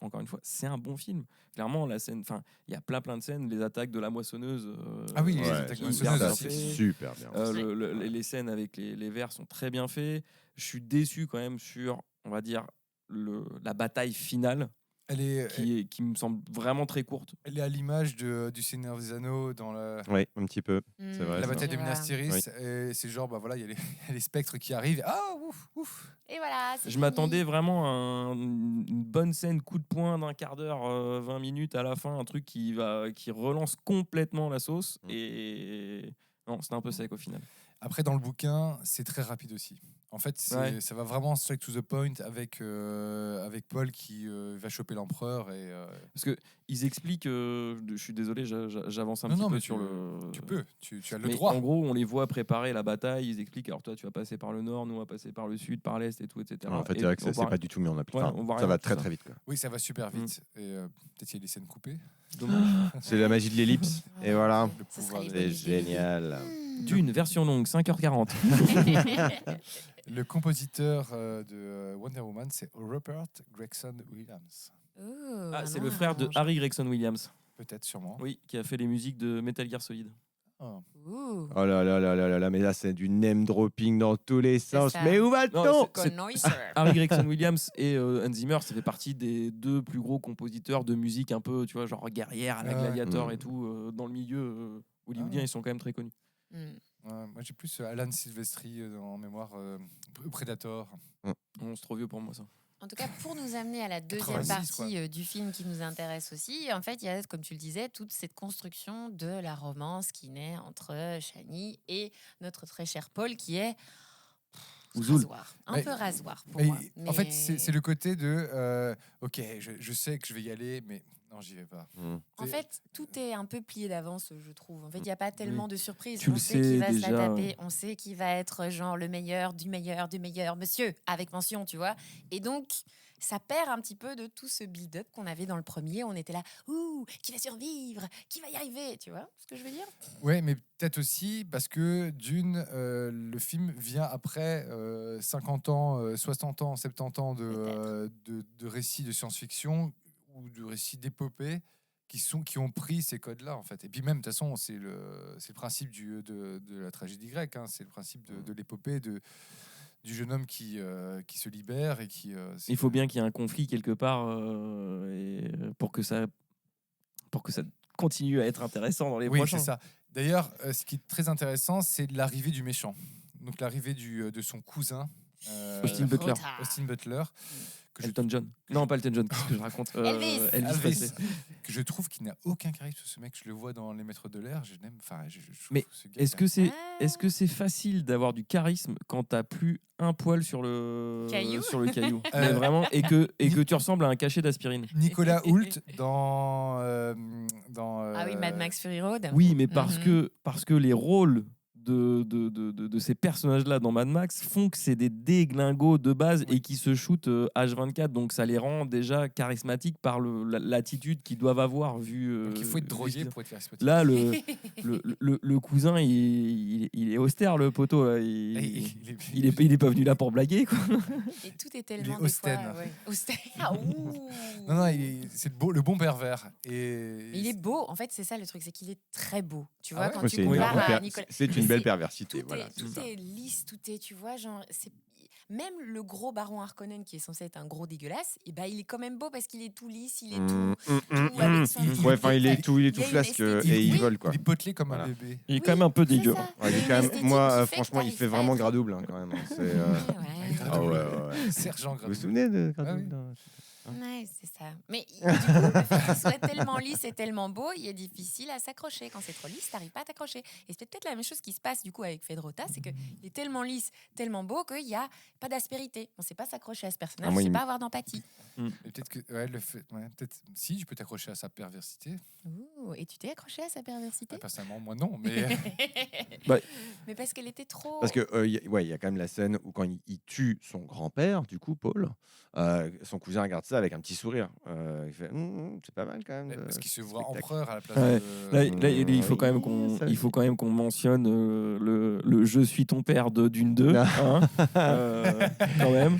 encore une fois, c'est un bon film. Clairement, la scène, enfin, il y a plein de scènes, les attaques de la moissonneuse. Ah oui, les Ouais, attaques hyper moissonneuses, bien ça, c'est fait. c'est super bien. Les scènes avec les vers sont très bien faits. Je suis déçu quand même sur, on va dire, la bataille finale. qui me semble vraiment très courte. Elle est à l'image du Seigneur des Anneaux dans Oui, un petit peu. C'est vrai. la ça. bataille de Ouais. Minas Tirith. Et c'est genre, bah voilà, il y a il y a les spectres qui arrivent. Ah, ouf, ouf. Et voilà, c'est Je fini. m'attendais vraiment à une bonne scène coup de poing d'un quart d'heure, 20 minutes à la fin, un truc qui relance complètement la sauce. Et non, c'était un peu sec au final. Après, dans le bouquin, c'est très rapide aussi. En fait, ça va vraiment straight to the point avec Paul qui va choper l'empereur. Parce que ils expliquent, je suis désolé, j'avance un Non, petit non, peu mais sur le. tu as le Mais droit. en gros, on les voit préparer la bataille. Ils expliquent, alors toi, tu vas passer par le nord, nous, on va passer par le sud, par l'est et tout, etc. En fait, Et c'est vrai que on c'est voit- pas du tout mis en application. Ouais, on voit ça rien va de tout très ça. très vite. Quoi. Oui, ça va super vite. Et peut-être il y a des scènes coupées. Dommage. C'est la magie de l'ellipse. Et voilà. Le Ce pouvoir serait de- C'est Olivier. génial. D'une version longue, 5h40. Le compositeur de Wonder Woman, c'est Rupert Gregson Williams. Ouh, Ah, un c'est nom le frère de arrange. Harry Gregson Williams. Peut-être, sûrement. Oui, qui a fait les musiques de Metal Gear Solid. Ah. Ouh. Oh là là là là là là, mais là c'est du name dropping dans tous les sens. ça. Mais où va-t-on? Connoisseur. Harry Gregson Williams et Hans Zimmer, ça fait partie des deux plus gros compositeurs de musique un peu, tu vois, genre guerrière à la Ah ouais. Gladiator Mm. et tout. Dans le milieu hollywoodien, Ah. ils sont quand même très connus. Hmm. Ouais, moi, j'ai plus Alan Silvestri en mémoire. Predator. On c'est trop vieux pour moi, ça. En tout cas, pour nous amener à la deuxième 86, partie du film qui nous intéresse aussi, en fait, il y a, comme tu le disais, toute cette construction de la romance qui naît entre Chani et notre très cher Paul, qui est Ouzoul. rasoir. Un Mais- peu rasoir pour Et moi. En fait, Mais- c'est le côté de ok, je sais que je vais y aller, mais non, j'y vais pas. Mm. En fait, tout est un peu plié d'avance, je trouve. En fait, il n'y a pas tellement de surprises. Tu On le sait qui sais va se déjà. la taper. On sait qui va être genre le meilleur du meilleur du meilleur monsieur, avec mention, tu vois. Et donc, ça perd un petit peu de tout ce build-up qu'on avait dans le premier. On était là, ouh, qui va survivre? Qui va y arriver? Tu vois ce que je veux dire? Ouais, mais peut-être aussi parce que le film vient après 50 ans, 60 ans, 70 ans de récits de science-fiction ou de récits d'épopée qui ont pris ces codes-là, en fait. Et puis même, de toute façon, c'est le principe de la tragédie grecque, hein. C'est le principe de l'épopée, du jeune homme qui se libère et qui... Il faut bien qu'il y ait un conflit quelque part pour que ça continue à être intéressant dans les Oui, prochains. c'est ça. D'ailleurs, ce qui est très intéressant, c'est l'arrivée du méchant. Donc l'arrivée de son cousin, Austin Butler. Austin Butler, que je, Elton John. Non, pas Elton John, qu'est-ce que je raconte Elvis. Elvis Presley. que je trouve qu'il n'a aucun charisme. Ce mec, je le vois dans Les Maîtres de l'air, je l'aime. Enfin, je trouve Mais ce gars, Est-ce que c'est Ah. est-ce que c'est facile d'avoir du charisme quand t'as plus un poil sur le Caillou. caillou Mais vraiment et que tu ressembles à un cachet d'aspirine. Nicolas Hoult dans Ah oui, Mad Max Fury Road. Oui, mais parce Mhm. que les rôles de ces personnages-là dans Mad Max font que c'est des déglingos de base et qui se shootent H24, donc ça les rend déjà charismatiques par l'attitude qu'ils doivent avoir vu. Donc il faut être vu drogué ce qu'ils- pour être charismatique. Là, le cousin, il est austère, le poteau. Là. Il est pas venu là pour blaguer, quoi. Et tout est tellement. est des Austen. fois, ouais. Austen. Ah, ouh. Non, c'est le bon pervers. Et Mais il est beau, en fait, c'est ça le truc, c'est qu'il est très beau. Tu Ah vois, ouais quand Ouais, tu c'est une, compares belle à per- Nicolas. c'est une Mais belle c'est- perversité. Tout, Voilà, est, c'est tout ça. est lisse, tout est, tu vois, genre, c'est même le gros baron Harkonnen qui est censé être un gros dégueulasse, et ben il est quand même beau parce qu'il est tout lisse, il est tout avec son petit Ouais, enfin, il est tout il y a une flasque esthétique. et il Oui. vole, quoi. il est potelé comme Voilà. un bébé. Il est quand même un peu c'est dégueu. ça. Ouais, il est y a quand une même, esthétique moi, qui fait que franchement, il t'arrives fait pas à vraiment être- gradouble, hein, quand même. hein. C'est, Ouais, ouais. Ah ouais, ouais. Sergent Vous vous Gradouille. souvenez de Ah oui. Gradouille dans- Ouais, c'est ça. Mais du coup, le fait qu'il soit tellement lisse et tellement beau, il est difficile à s'accrocher. Quand c'est trop lisse, t'arrives pas à t'accrocher. Et c'est peut-être la même chose qui se passe du coup avec Fedrota, c'est qu'il est tellement lisse, tellement beau qu'il n'y a pas d'aspérité. On sait pas s'accrocher à ce personnage, Ah, on moi, sait il pas me- avoir d'empathie. Et peut-être que peut-être si tu peux t'accrocher à sa perversité. Ouh, et tu t'es accroché à sa perversité Personnellement, moi non, mais Bah, Mais parce qu'elle était trop. Parce que il y a quand même la scène où quand il tue son grand-père, du coup Paul, son cousin regarde ça avec un petit sourire. Il fait c'est pas mal quand même. parce qu'il se voit spectacle. empereur à la place Ouais. de. Là, il faut quand même qu'on mentionne le Je suis ton père de Dune 2. Hein, quand même.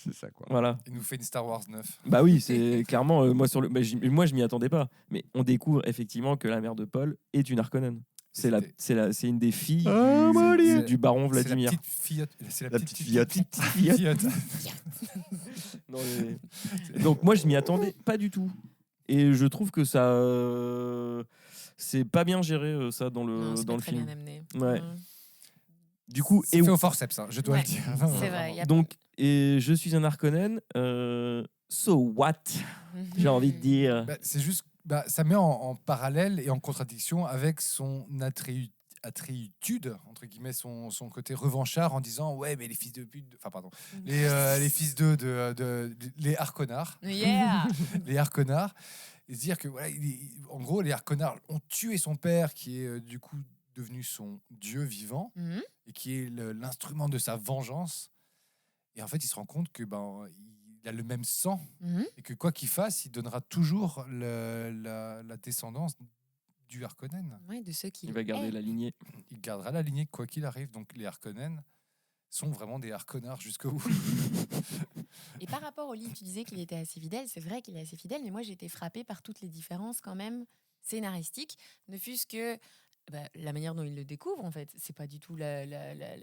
C'est ça quoi. Voilà. Il nous fait une Star Wars 9. Bah oui, c'est clairement moi moi je m'y attendais pas, mais on découvre effectivement que la mère de Paul est une Harkonnen. C'est une des filles Oh, Molly. du baron C'est la Vladimir. petite fillette. C'est La petite fillette. fillette. Non, donc moi, je m'y attendais pas du tout. Et je trouve que ça... c'est pas bien géré, ça, dans Non, le, c'est dans pas le très film. bien amené. Ouais. Mm. Du coup, C'est fait au forceps, hein, je dois Ouais, le dire. c'est vrai, y a- donc, et je suis un Harkonnen. So what? J'ai envie de dire. Bah, c'est juste, ça met en parallèle et en contradiction avec son attréitude, entre guillemets, son côté revanchard en disant ouais, mais les fils de pute, enfin pardon, les fils les Harkonnars, Yeah. les Harkonnars, et se dire que voilà, en gros, les Harkonnars ont tué son père qui est du coup devenu son dieu vivant Mhm. et qui est l'instrument de sa vengeance. Et en fait, il se rend compte que il a le même sang Mhm. et que quoi qu'il fasse, il donnera toujours la descendance du Harkonnen. Ouais, de ceux qui Il va garder aiment. la lignée. Il gardera la lignée quoi qu'il arrive. Donc les Harkonnen sont vraiment des Harkonnars jusqu'au bout. Et par rapport au livre, tu disais qu'il était assez fidèle. C'est vrai qu'il est assez fidèle, mais moi j'ai été frappée par toutes les différences quand même scénaristiques, ne fût-ce que la manière dont il le découvre, en fait, c'est pas du tout la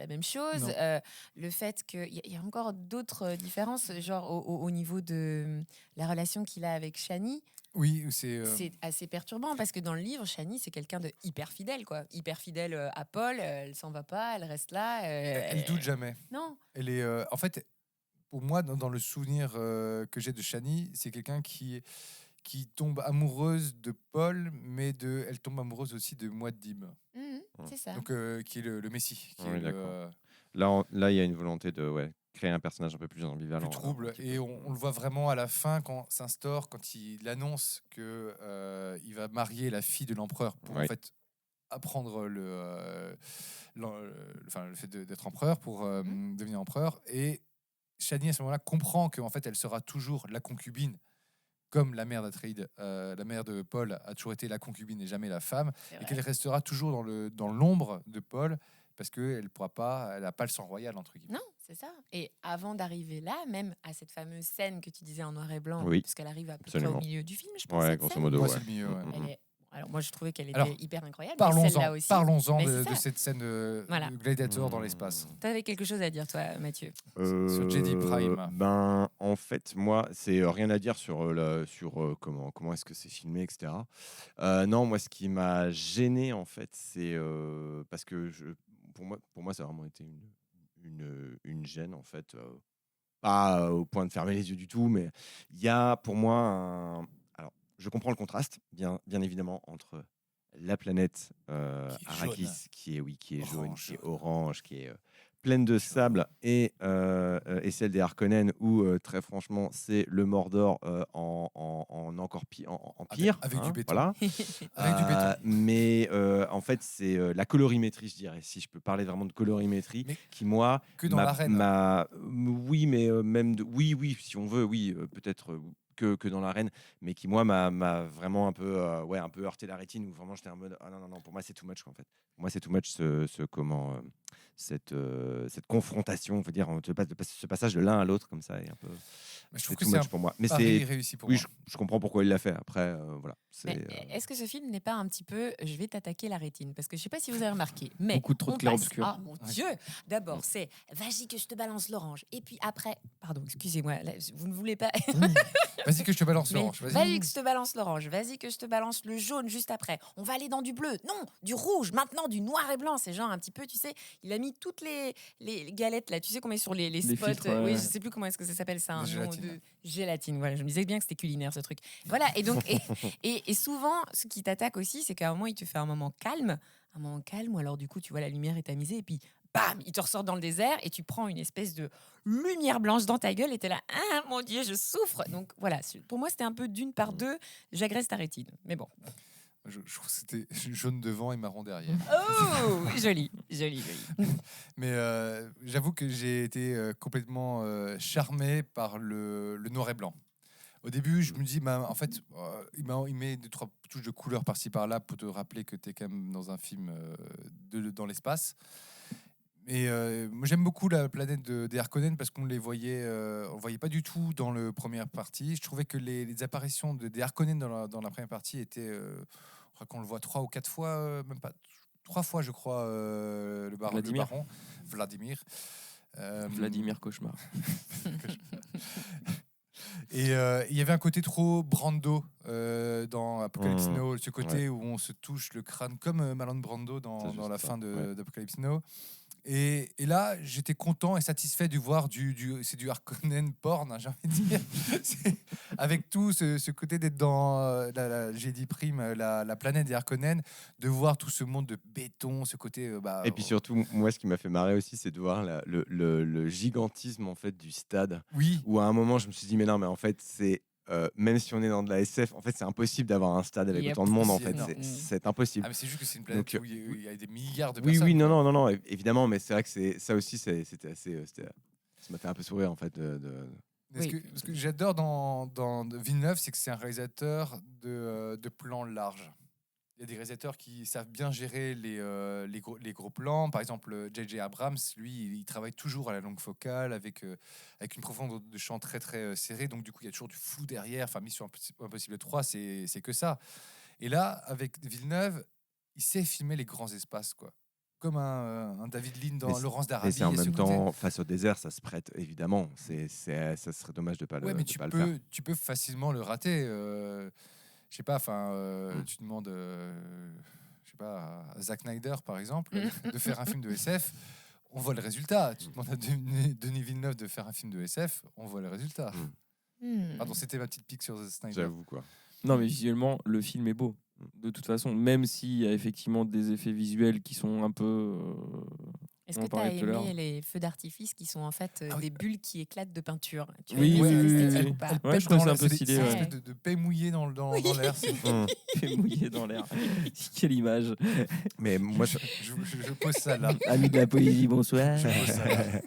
même chose. Non. Le fait qu'il y a encore d'autres différences, genre au niveau de la relation qu'il a avec Shani, Oui, c'est c'est assez perturbant parce que dans le livre, Shani, c'est quelqu'un de hyper fidèle, quoi. Hyper fidèle à Paul, elle s'en va pas, elle reste là. elle doute jamais. Non. Elle est en fait pour moi dans le souvenir que j'ai de Shani, c'est quelqu'un qui tombe amoureuse de Paul, mais elle tombe amoureuse aussi de Muad'Dib. Mhm, c'est ça. Donc qui est le Messie, qui Oui, est d'accord. Là, il y a une volonté de créer un personnage un peu plus ambivalent. plus trouble. Et on le voit vraiment à la fin quand s'instaure, quand il annonce que il va marier la fille de l'empereur pour en Oui. fait apprendre le fait d'être empereur pour devenir empereur. Et Shani à ce moment-là comprend qu'en fait elle sera toujours la concubine. Comme la mère d'Atreide, la mère de Paul a toujours été la concubine et jamais la femme, C'est et vrai. qu'elle restera toujours dans l'ombre de Paul parce qu'elle n'a pas le sang royal entre guillemets. Non, c'est ça. Et avant d'arriver là, même à cette fameuse scène que tu disais en noir et blanc, Oui, puisqu'elle arrive à peu près absolument. au milieu du film, je pense. Ouais, cette grosso scène. modo. Moi, Ouais. c'est le milieu, ouais. Elle est- Alors moi, je trouvais qu'elle était Alors, hyper incroyable. mais celle-là aussi. Parlons-en Mais de c'est ça. cette scène Voilà. de Gladiator dans l'espace. T'avais quelque chose à dire, toi, Mathieu. Sur Jedi Prime. Ben, en fait, moi, c'est rien à dire sur, comment est-ce que c'est filmé, etc. Non, moi, ce qui m'a gêné, en fait, c'est parce que pour moi, ça a vraiment été une gêne, en fait. Pas au point de fermer les yeux du tout, mais il y a pour moi alors, je comprends le contraste, bien évidemment, entre la planète Qui est Arrakis, jaune. qui est jaune, Orange. qui est orange, qui est pleine de sable, et celle des Harkonnen, où, très franchement, c'est le Mordor en encore en pire. Avec du béton. Voilà. Avec du béton. Mais en fait, c'est la colorimétrie, je dirais, si je peux parler vraiment de colorimétrie, Mais qui, moi, que dans l'arène. oui, mais même oui, si on veut, oui, peut-être que dans l'arène, mais qui, moi, m'a vraiment un peu heurté la rétine, où vraiment j'étais en mode ah non, pour moi, c'est too much, en fait. Pour moi, c'est too much cette confrontation, on veut dire, ce passage de l'un à l'autre comme ça est un peu. Mais je C'est trouve que too c'est much pour moi. Mais pari c'est réussi pour oui, moi. je comprends pourquoi il l'a fait. Après, voilà. Mais est-ce que ce film n'est pas un petit peu je vais t'attaquer la rétine? Parce que je sais pas si vous avez remarqué, mais Beaucoup trop de on clair-obscur. passe- Ah mon Dieu! D'abord, c'est vas-y que je te balance l'orange. Et puis après, pardon, excusez-moi, là, vous ne voulez pas. Vas-y que je te balance Mais l'orange. Vas-y. vas-y que je te balance l'orange, vas-y que je te balance le jaune juste après. On va aller dans du bleu, non, du rouge, maintenant du noir et blanc. C'est genre un petit peu, tu sais, il a mis toutes les galettes là, tu sais qu'on met sur les spots. filtres, Oui, ouais. je sais plus comment est-ce que ça s'appelle ça, un La nom gélatine. de gélatine. Voilà, je me disais bien que c'était culinaire ce truc. Voilà, et donc et souvent, ce qui t'attaque aussi, c'est qu'à un moment il te fait un moment calme où alors du coup tu vois la lumière est tamisée et puis bam, il te ressort dans le désert et tu prends une espèce de lumière blanche dans ta gueule et t'es là, ah mon Dieu, je souffre. Donc voilà, pour moi c'était un peu d'une par deux, j'agresse ta rétine. Mais bon. Je trouve que c'était jaune devant et marron derrière. Oh, joli. Mais j'avoue que j'ai été complètement charmé par le noir et blanc. Au début, je me dis, en fait, il met 2-3 touches de couleur par-ci par-là pour te rappeler que tu es quand même dans un film dans l'espace. Et moi, j'aime beaucoup la planète des Harkonnen parce qu'on le voyait pas du tout dans la première partie. Je trouvais que les apparitions des Harkonnen dans la première partie étaient, je crois qu'on le voit 3 ou 4 fois, même pas 3 fois, je crois, le baron Vladimir. Vladimir Cauchemar. Et il y avait un côté trop Brando dans Apocalypse Now, ce côté où on se touche le crâne comme Marlon Brando dans la fin d'Apocalypse Now. Et là, j'étais content et satisfait de voir c'est du Harkonnen porn, hein, j'ai envie de dire. Avec tout ce côté d'être dans j'ai dit prime, la planète des Harkonnen, de voir tout ce monde de béton, ce côté. Et puis surtout, moi, ce qui m'a fait marrer aussi, c'est de voir le gigantisme en fait du stade. Oui. Où à un moment, je me suis dit, mais non, mais en fait, c'est même si on est dans de la SF, en fait, c'est impossible d'avoir un stade avec autant de monde. En fait, c'est impossible. Ah, mais c'est juste que c'est une planète où il y a des milliards de Oui, personnes. oui, non, évidemment, mais c'est vrai que ça aussi, c'était assez. Ça m'a fait un peu sourire en fait. Ce que j'adore dans Villeneuve, c'est que c'est un réalisateur de plans larges. Il y a des réalisateurs qui savent bien gérer les gros plans. Par exemple, J.J. Abrams, lui, il travaille toujours à la longue focale avec une profondeur de champ très, très serrée. Donc, du coup, il y a toujours du flou derrière. Enfin, Mission Impossible 3, c'est que ça. Et là, avec Villeneuve, il sait filmer les grands espaces, quoi. Comme un David Lean dans Laurence d'Arabie. Mais c'est en même temps, face au désert, ça se prête, évidemment. Ça serait dommage de ne pas, mais le faire. Tu peux facilement le rater. Je sais pas, tu demandes, je sais pas, à Zack Snyder par exemple, de faire un film de SF, on voit le résultat. Tu demandes à Denis Villeneuve de faire un film de SF, on voit le résultat. Pardon, c'était ma petite pique sur Snyder. J'avoue, quoi. Non, mais visuellement, le film est beau. De toute façon, même s'il y a effectivement des effets visuels qui sont un peu. Est-ce que tu as aimé les feux d'artifice qui sont en fait des bulles qui éclatent de peinture? Oui. Ouais, je trouve ça un peu stylé. C'est une espèce de paix mouillée dans l'air. Paix mouillée dans l'air. Quelle image. Mais moi, je pose ça là. Amis de la poésie, bonsoir. Je pose ça là.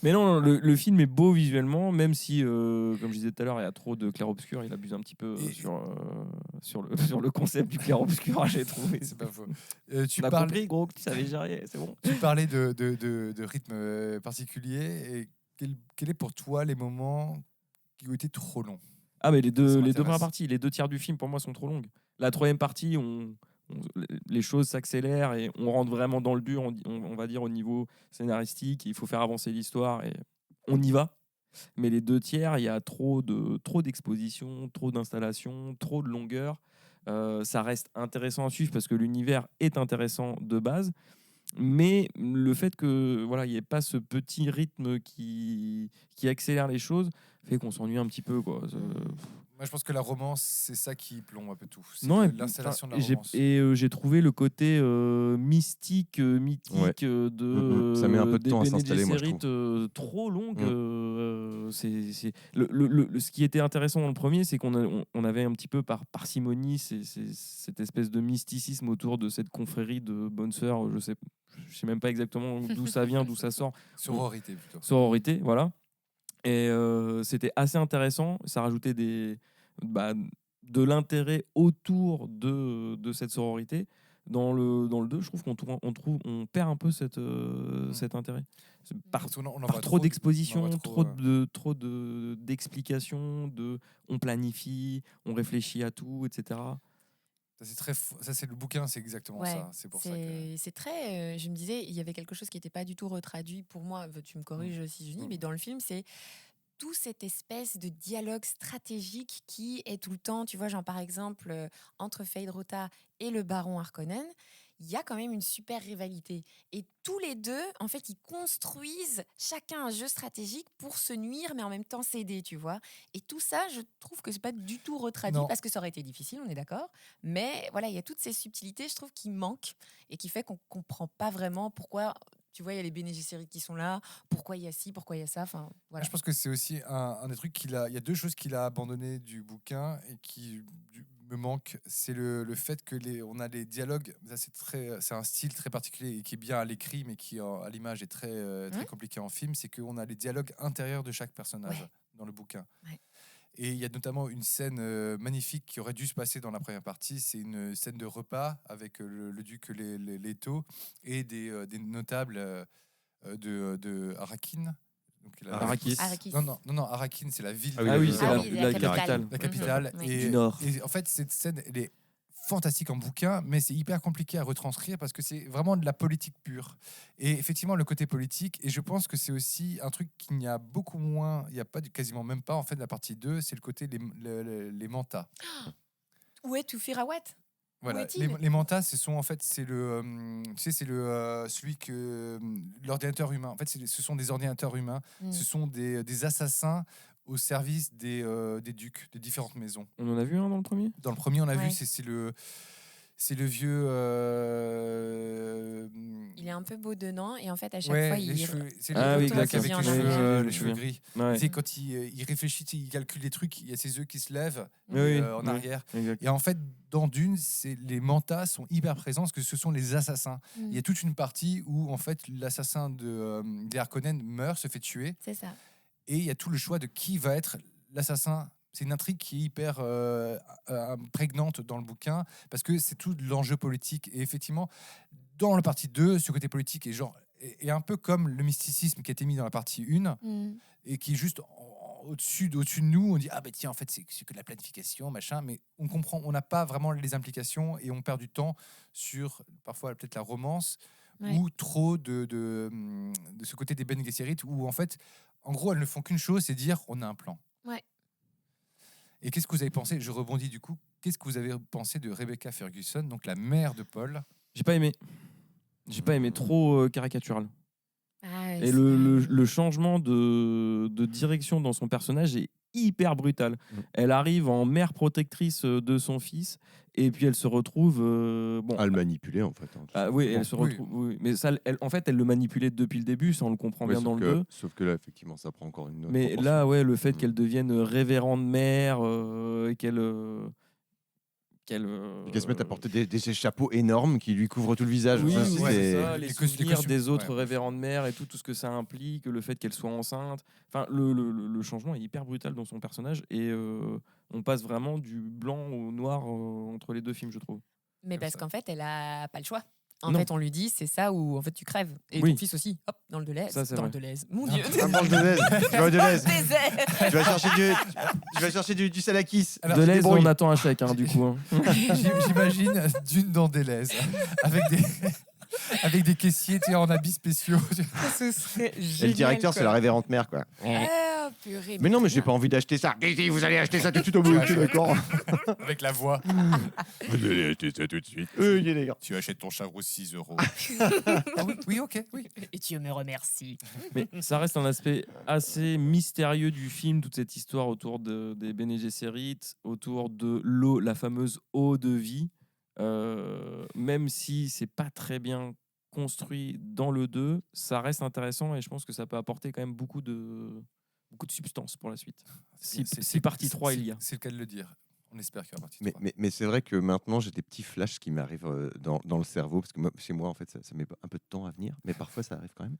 Mais non, le film est beau visuellement, même si, comme je disais tout à l'heure, il y a trop de clair-obscur. Il abuse un petit peu sur le concept du clair-obscur, j'ai trouvé. C'est pas faux. Tu as compris, gros, que tu savais gérer, c'est bon. Tu parlais de rythme particulier. Et quel est pour toi les moments qui ont été trop longs? Ah, mais les deux premières parties, les 2 tiers du film, pour moi, sont trop longues. La 3e partie, les choses s'accélèrent et on rentre vraiment dans le dur, on va dire, au niveau scénaristique. Il faut faire avancer l'histoire et on y va. Mais les 2 tiers, il y a trop d'exposition, trop d'installation, trop de longueur. Ça reste intéressant à suivre parce que l'univers est intéressant de base. Mais le fait que il n'y ait pas ce petit rythme qui accélère les choses fait qu'on s'ennuie un petit peu, quoi. Moi, je pense que la romance, c'est ça qui plombe un peu tout. Non, l'installation de la romance. J'ai trouvé le côté mystique, mythique de ça met un peu de temps à s'installer, moi, je trouve. Trop longue. Ce qui était intéressant dans le premier, c'est qu'on avait un petit peu par parcimonie cette espèce de mysticisme autour de cette confrérie de bonnes sœurs. Je sais même pas exactement d'où ça vient, d'où ça sort. Sororité plutôt. Sororité, voilà. Et c'était assez intéressant. Ça rajoutait de l'intérêt autour de cette sororité. Dans le 2, je trouve qu'on perd un peu cet intérêt. Par trop d'exposition, trop d'explications, on planifie, on réfléchit à tout, etc. Ça, c'est le bouquin, c'est exactement ça. C'est pour ça que... C'est très... je me disais, il y avait quelque chose qui n'était pas du tout retraduit pour moi. Tu me corriges si je dis, mais dans le film, c'est tout cette espèce de dialogue stratégique qui est tout le temps, tu vois, genre par exemple, entre Feyd Rautha et le baron Harkonnen, il y a quand même une super rivalité. Et tous les deux, en fait, ils construisent chacun un jeu stratégique pour se nuire, mais en même temps s'aider, tu vois. Et tout ça, je trouve que c'est pas du tout retraduit, parce que ça aurait été difficile, on est d'accord. Mais voilà, il y a toutes ces subtilités, je trouve, qui manquent et qui fait qu'on comprend pas vraiment pourquoi... Tu vois, il y a les Bene Gesserit qui sont là. Pourquoi il y a ci, pourquoi il y a ça. Enfin, voilà. Je pense que c'est aussi un des trucs qu'il a... Il y a 2 choses qu'il a abandonnées du bouquin et qui me manquent. C'est le fait que on a les dialogues. Ça, c'est un style très particulier et qui est bien à l'écrit, mais qui à l'image est très compliqué en film. C'est qu'on a les dialogues intérieurs de chaque personnage dans le bouquin. Ouais. Et il y a notamment une scène magnifique qui aurait dû se passer dans la première partie. C'est une scène de repas avec le duc Leto et des notables de Arrakeen. Arrakis. Non, Arrakeen, c'est la ville. Ah oui, c'est la capitale. La capitale. Du Nord. Et en fait, cette scène, elle est fantastique en bouquin, mais c'est hyper compliqué à retranscrire parce que c'est vraiment de la politique pure. Et effectivement, le côté politique, et je pense que c'est aussi un truc qu'il y a beaucoup moins, il n'y a pas quasiment même pas en fait de la partie 2, c'est le côté les mantas. Où est Tufirawat? Voilà, est-il les mantas, ce sont en fait c'est le tu sais c'est le celui que l'ordinateur humain. En fait, ce sont des ordinateurs humains. Ce sont des assassins au service des ducs de différentes maisons. On en a vu un dans le premier. Dans le premier, on a Ouais. vu c'est le vieux. Il est un peu beau dedans et en fait à chaque Ouais, fois les il cheveux, c'est Ah le oui, docteur exact, avec avec les les cheveux, cheveux, les je cheveux me gris. Ouais. Tu sais, quand il réfléchit, il calcule les trucs, il y a ses yeux qui se lèvent Oui, en oui, arrière. exact. Et en fait, dans Dune, les mantas sont hyper présents parce que ce sont les assassins. Mm. Il y a toute une partie où en fait l'assassin des Harkonnen meurt, se fait tuer, C'est ça. et il y a tout le choix de qui va être l'assassin. C'est une intrigue qui est hyper prégnante dans le bouquin parce que c'est tout l'enjeu politique. Et effectivement, dans la partie 2, ce côté politique est un peu comme le mysticisme qui a été mis dans la partie 1 Mm. et qui est juste au-dessus de nous. On dit ah ben tiens, en fait c'est que de la planification, machin, mais on n'a pas vraiment les implications et on perd du temps sur parfois peut-être la romance Ouais. ou trop de ce côté des Bene Gesserit où en fait, en gros, elles ne font qu'une chose, c'est dire on a un plan. Ouais. Et qu'est-ce que vous avez pensé? Je rebondis du coup. Qu'est-ce que vous avez pensé de Rebecca Ferguson, donc la mère de Paul? J'ai pas aimé. J'ai pas aimé, trop caricatural. Ah, Et le changement de direction dans son personnage est hyper brutal. Elle arrive en mère protectrice de son fils et puis elle se retrouve À le manipuler en fait. Ah, oui, elle se Oui. retrouve. Oui. Mais ça, en fait, elle le manipulait depuis le début, ça on le comprend bien dans le 2. Sauf que là, effectivement, ça prend encore une autre Mais proportion. là, ouais, le fait Mm. qu'elle devienne révérende mère et qu'elle Et qu'elle se mette à porter des chapeaux énormes qui lui couvrent tout le visage. oui, Ça, oui, c'est- c'est ça, les les costumes, souvenirs des autres ouais. révérendes mères et tout ce que ça implique, le fait qu'elle soit enceinte. Enfin, le changement est hyper brutal dans son personnage et on passe vraiment du blanc au noir entre les deux films, je trouve. Mais Comme parce ça. qu'en fait, elle a pas le choix. En Non. fait, on lui dit, c'est ça où en fait tu crèves. Et Oui. ton fils aussi, hop, dans le Deleuze. Ça, c'est Dans le vrai. Deleuze. Mon Dieu. Ah, mange de l'aise. Tu vas au Deleuze. Dans le désert. Tu vas chercher du salakis. Alors, De l'aise, débrouille. on attend un chèque, hein, du coup. Hein. J'imagine Dune dans Deleuze avec des caissiers tu sais, en habits spéciaux. Ce serait Et génial. le directeur, c'est la révérende mère, quoi. Ah, purée. Mais non, mais j'ai c'est pas envie d'acheter ça. Vous allez acheter ça tout de suite au bout. Ok, d'accord. Avec la voix. Vous allez acheter ça tout de suite. D'accord. Tu achètes ton chavreau 6 €. Ah oui, oui, ok, oui. bien. Et Dieu me remercie. Mais ça reste un aspect assez mystérieux du film, toute cette histoire autour des Bene Gesserit, autour de l'eau, la fameuse eau de vie. Même si c'est pas très bien construit dans le 2, ça reste intéressant et je pense que ça peut apporter quand même beaucoup de substance pour la suite. Si partie 3 il y a. C'est le cas de le dire. On espère qu'il y aura partie 3. Mais c'est vrai que maintenant, j'ai des petits flashs qui m'arrivent dans le cerveau, parce que chez moi, en fait, ça met un peu de temps à venir, mais parfois, ça arrive quand même.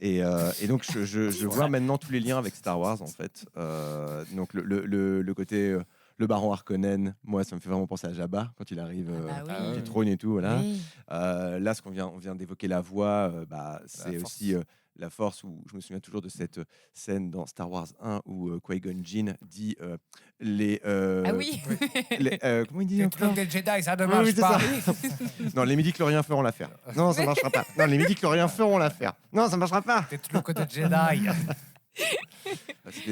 Et donc, je vois maintenant tous les liens avec Star Wars, en fait. Donc, le côté... le baron Harkonnen, moi, ça me fait vraiment penser à Jabba, quand il arrive, Ah bah oui. qui trône et tout, voilà. Oui. Là, on vient d'évoquer la voix, c'est force. aussi... la force, où je me souviens toujours de cette scène dans Star Wars 1 où Qui-Gon Jinn dit Ah oui. comment il dit Les encore trucs des Jedi, ça ne Oui, marche oui, c'est pas. ça. Non, les midi-chloriens feront l'affaire. Non, ça marchera pas. Non, les midi-chloriens feront l'affaire. Non, ça marchera pas. Les trucs des Jedi.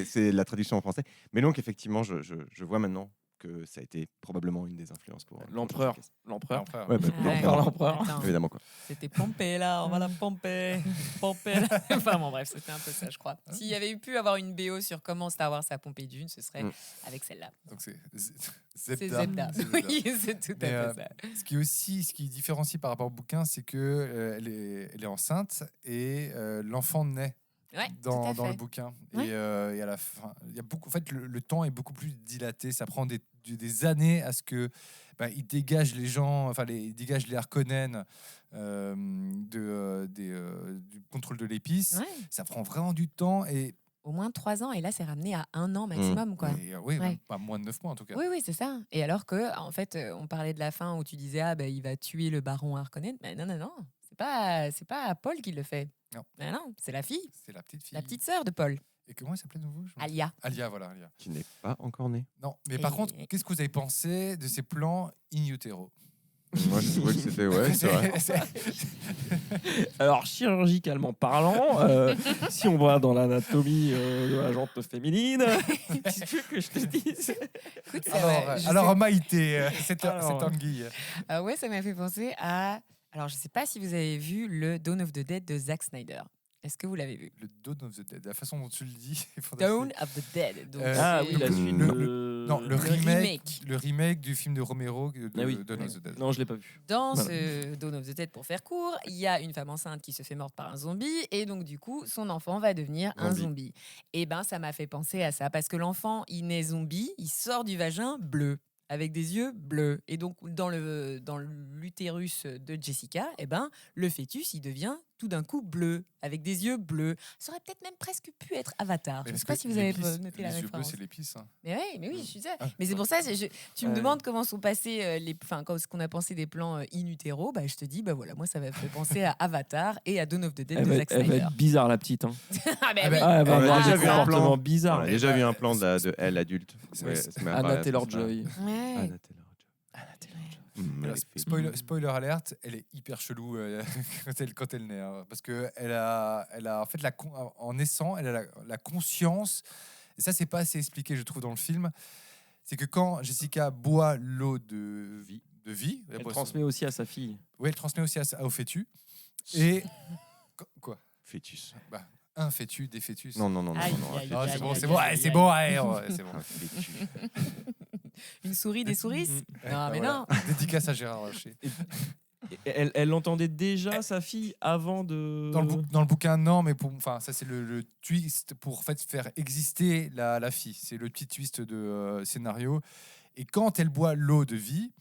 C'est la traduction en français. Mais donc, effectivement, je vois maintenant que ça a été probablement une des influences pour L'empereur. George Lucas. L'empereur. Ouais, bah, Ouais. l'empereur. Attends, évidemment, quoi. C'était pompé là, on va la pomper. Pomper là. Enfin bon, bref, c'était un peu ça, je crois. S'il y avait pu avoir une BO sur comment Star Wars a pompé Dune, ce serait avec celle-là. Donc c'est C'est Zebda. Zebda. C'est Zebda. Oui, c'est tout à Mais, fait ça. Ce qui différencie par rapport au bouquin, c'est que elle est enceinte et l'enfant naît Ouais, dans tout à fait. le bouquin. Ouais. Et à la fin, il y a beaucoup. En fait, le temps est beaucoup plus dilaté. Ça prend des années à ce que il dégage les gens, il dégage les Harkonnen du contrôle de l'épice. Ouais. Ça prend vraiment du temps et Au moins 3 ans, et là, c'est ramené à 1 an maximum, quoi. oui, Ouais. pas moins de 9 mois en tout cas. Oui, oui, c'est ça. Et alors que, en fait, on parlait de la fin où tu disais, il va tuer le baron Harkonnen. Mais non, non, non. C'est pas Paul qui le fait. Non. Mais non, c'est la fille, C'est la petite fille. la petite sœur de Paul. Et comment elle s'appelait de nouveau Alia. Alia, voilà. Alia. Qui n'est pas encore né. Non, mais par Et- contre, qu'est-ce que vous avez pensé de ces plans in utero? Moi, je trouvais que c'était c'est vrai. Alors, chirurgicalement parlant, si on va dans l'anatomie de la jante féminine, qu'est-ce que tu veux que je te dise? Écoute, ça m'a- Alors Maïté, cette Alors, anguille. ouais, ça m'a fait penser à. Alors, je sais pas si vous avez vu le Dawn of the Dead de Zack Snyder. Est-ce que vous l'avez vu? Le Dawn of the Dead, la façon dont tu le dis. il faudrait- Dawn of the Dead. Donc, Ah c'est- oui, la suite. Non, le remake. remake du film de Romero de Ah oui. Dawn of the Dead. Non, je l'ai pas vu. Dans Voilà. ce Dawn of the Dead, pour faire court, il y a une femme enceinte qui se fait morte par un zombie et donc du coup, son enfant va devenir un zombie. Et ben, ça m'a fait penser à ça parce que l'enfant, il naît zombie, il sort du vagin bleu avec des yeux bleus. Et donc, dans l'utérus de Jessica, eh ben, le fœtus, il devient tout d'un coup bleu, avec des yeux bleus. Ça aurait peut-être même presque pu être Avatar. Je ne parce sais pas que si vous avez l'épice- noté la les yeux bleus, référence. c'est l'épice. Hein. Mais oui, je suis ça. Ah, Mais c'est pour ça, tu me Ouais. demandes comment sont passés ce qu'on a pensé des plans in utero. Bah, je te dis, bah voilà, moi ça m'a fait penser à Avatar et à Dawn of the Dead de Zack Elle va Snyder. être bizarre, la petite. Hein. Ah, bah Ah, oui. Ah, elle va On a avoir déjà des vu un plan. comportements bizarres. On a déjà vu un plan de elle adulte. C'est Ouais, vrai, elle se met à Anna apparaître, Taylor-Joy. Ouais. Anna Taylor-Joy. Alors, spoiler alerte, elle est hyper chelou quand elle naît. Hein, parce qu'elle a en fait, en naissant, elle a la conscience, et ça, c'est pas assez expliqué, je trouve, dans le film, c'est que quand Jessica boit l'eau de vie la Elle boisson- transmet aussi à sa fille. Oui, elle transmet aussi au fœtus. Et. Quoi Fœtus. Bah, un fœtus, des fœtus. Non, non, non, non. Aïe, non, aïe, Ah, aïe, c'est bon, aïe, c'est bon, aïe, ouais, aïe, c'est aïe. bon, ouais, c'est bon. Un fœtus. Une souris, des souris. Ouais, Non, bah mais voilà. non. Dédicace à Gérard Rocher. Elle entendait déjà sa fille avant de. Dans le bouquin, non, mais ça c'est le twist pour en fait, faire exister la fille. C'est le petit twist de scénario. Et quand elle boit l'eau de vie,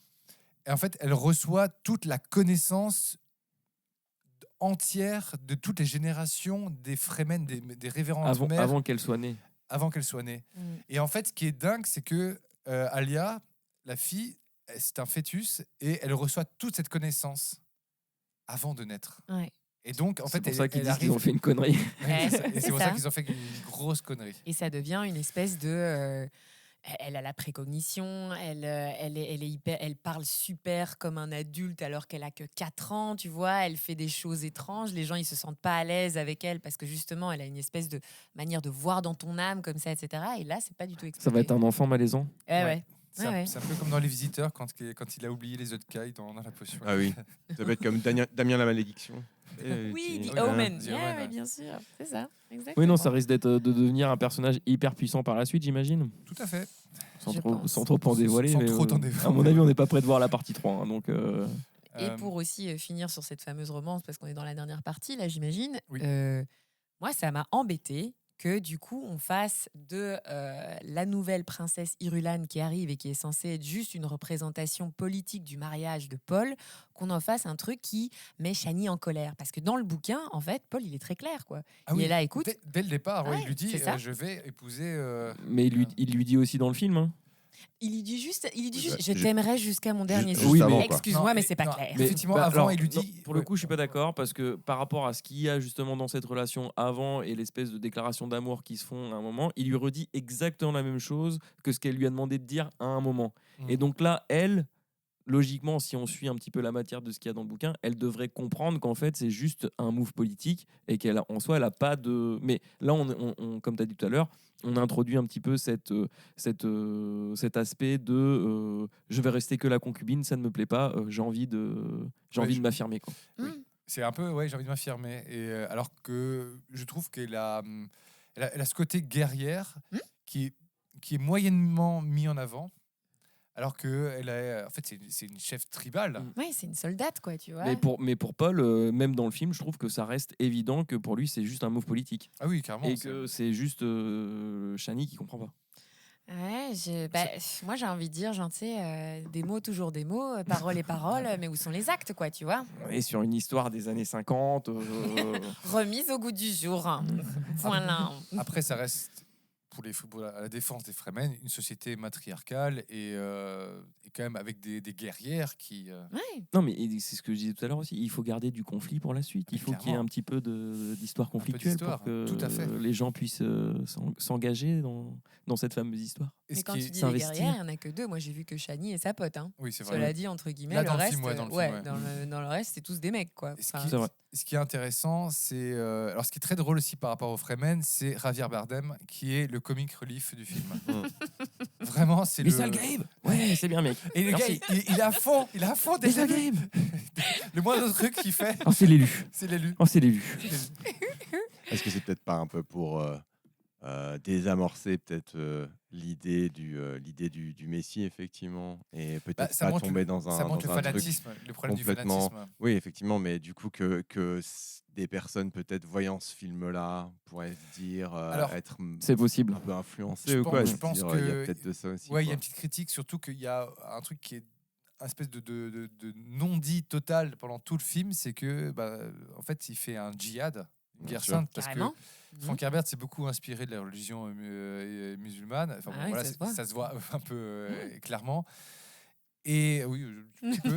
en fait, elle reçoit toute la connaissance entière de toutes les générations des Fremen, des révérentes mères, avant qu'elle soit née. avant qu'elle soit née. Mm. Et en fait, ce qui est dingue, c'est que Alia, la fille, c'est un fœtus et elle reçoit toute cette connaissance avant de naître. Ouais. Et donc, en C'est fait, pour ça qu'ils elle disent qu'ils arrive. ont fait une connerie. Ouais, c'est ça. Et c'est c'est pour ça. ça qu'ils ont fait une grosse connerie. Et ça devient une espèce de. Elle a la précognition, elle est hyper, elle parle super comme un adulte alors qu'elle a que 4 ans, tu vois. Elle fait des choses étranges. Les gens, ils se sentent pas à l'aise avec elle parce que justement, elle a une espèce de manière de voir dans ton âme comme ça, etc. Et là, c'est pas du tout expliqué. Ça va être un enfant malaisant. Ouais. C'est Ouais. c'est un peu comme dans Les Visiteurs quand il a oublié les œufs de caille dans la potion. Ah oui. Ça peut être comme Damien la malédiction. Oui, Et The qui- Omen. The Yeah, Omen, ouais, ouais. bien sûr. C'est ça. Exactement. Oui, non, ça risque d'être de devenir un personnage hyper puissant par la suite, j'imagine. Tout à fait. Je pense. Sans trop en dévoiler. Sans mais, trop t'en dévoiler. À mon avis, on n'est pas prêt de voir la partie 3. Hein, donc, Et Euh, pour aussi finir sur cette fameuse romance, parce qu'on est dans la dernière partie, là, j'imagine, Oui. moi, ça m'a embêté que du coup, on fasse de la nouvelle princesse Irulan qui arrive et qui est censée être juste une représentation politique du mariage de Paul, qu'on en fasse un truc qui met Chani en colère. Parce que dans le bouquin, en fait, Paul, il est très clair, quoi. ah il oui, est là, écoute. Dès le départ, ouais, Ouais, il lui dit c'est ça. je vais épouser. mais il lui dit aussi dans le film. Hein. Il lui dit juste, Ouais, je t'aimerai jusqu'à mon dernier juste souffle. avant, quoi. Excuse-moi, Non, mais c'est pas non, clair. mais effectivement, bah, avant, alors, il lui dit. non, pour le coup, je suis pas d'accord parce que par rapport à ce qu'il y a justement dans cette relation avant et l'espèce de déclaration d'amour qui se font à un moment, il lui redit exactement la même chose que ce qu'elle lui a demandé de dire à un moment. Mm. Et donc là, elle, logiquement, si on suit un petit peu la matière de ce qu'il y a dans le bouquin, elle devrait comprendre qu'en fait, c'est juste un move politique et qu'en soi, elle a pas de. Mais là, comme tu as dit tout à l'heure, on a introduit un petit peu cet aspect de je vais rester que la concubine, ça ne me plaît pas, j'ai envie de m'affirmer. Quoi. C'est un peu, ouais, j'ai envie de m'affirmer. Et alors que je trouve qu'elle a, elle a ce côté guerrière qui est moyennement mis en avant. Alors que elle a, en fait, c'est une chef tribale. Ouais, c'est une soldate, quoi, tu vois. Mais pour Paul, même dans le film, je trouve que ça reste évident que pour lui, c'est juste un move politique. Ah oui, carrément. Et que c'est juste Chani qui comprend pas. Ouais, moi j'ai envie de dire, tu sais, des mots, toujours des mots, paroles et paroles, mais où sont les actes, quoi, tu vois. Et sur une histoire des années 50. Remise au goût du jour. Voilà. Après, ça reste. pour la défense des Fremen, une société matriarcale et quand même avec des guerrières qui. Ouais. Non, mais c'est ce que je disais tout à l'heure aussi. Il faut garder du conflit pour la suite. Il faut qu'il y ait Clairement. un petit peu d'histoire conflictuelle d'histoire, pour que tout à fait. les gens puissent s'engager dans cette fameuse histoire. Et Mais ce quand qui tu est- dis les s'investir. guerrières, il n'y en a que 2. Moi, j'ai vu que Shani et sa pote. Hein. Oui, c'est vrai. Cela dit, entre guillemets, Là, le dans le reste, film, ouais, dans le film, ouais, ouais. dans le reste, c'est tous des mecs, quoi. Ce Enfin, qui, C'est vrai. ce qui est intéressant, c'est. Alors, ce qui est très drôle aussi par rapport aux Fremen, c'est Javier Bardem, qui est le comic relief du film. Vraiment, c'est le. Ouais, c'est bien, mec. Et le gars, Merci. il est à fond, il est à fond dès le début. Le moindre truc qu'il fait, Oh, c'est l'élu. c'est l'élu. Oh, c'est l'élu. Est-ce que c'est peut-être pas un peu pour désamorcer peut-être l'idée du Messie, effectivement, et peut-être ça pas montre tomber dans un, Ça montre dans le un truc fanatisme, le problème du complètement- fanatisme. Oui, effectivement, mais du coup des personnes peut-être voyant ce film-là pourraient se dire Alors, être C'est possible. un peu influencées Je ou quoi. pense- se je pense dire, que- il y a peut-être de ça aussi. Ouais, il y a quoi. une petite critique, surtout qu'il y a un truc qui est un espèce de non-dit total pendant tout le film, c'est que, en fait, il fait un djihad, une Bien guerre sûr. sainte, parce carrément. que Frank Herbert s'est beaucoup inspiré de la religion musulmane. Enfin, Ah oui, voilà, ça se voit. ça se voit un peu clairement. Et oui, un petit peu.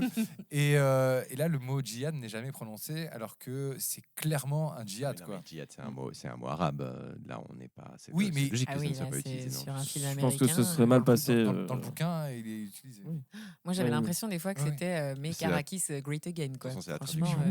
Et là, le mot djihad n'est jamais prononcé, alors que c'est clairement un djihad, Oui, non, quoi. mais djihad, c'est un mot arabe. Là, on n'est pas. C'est Oui, c'est mais- logique Ah que oui, ça ne là, soit pas c'est utilisé. non. sur un film Je américain. pense que ce serait mal passé. Dans le bouquin, il est utilisé. Oui. Moi, j'avais Ouais, l'impression des fois que ouais. c'était Mais c'est la- Karakis Great Again, quoi. De toute façon, c'est la Franchement,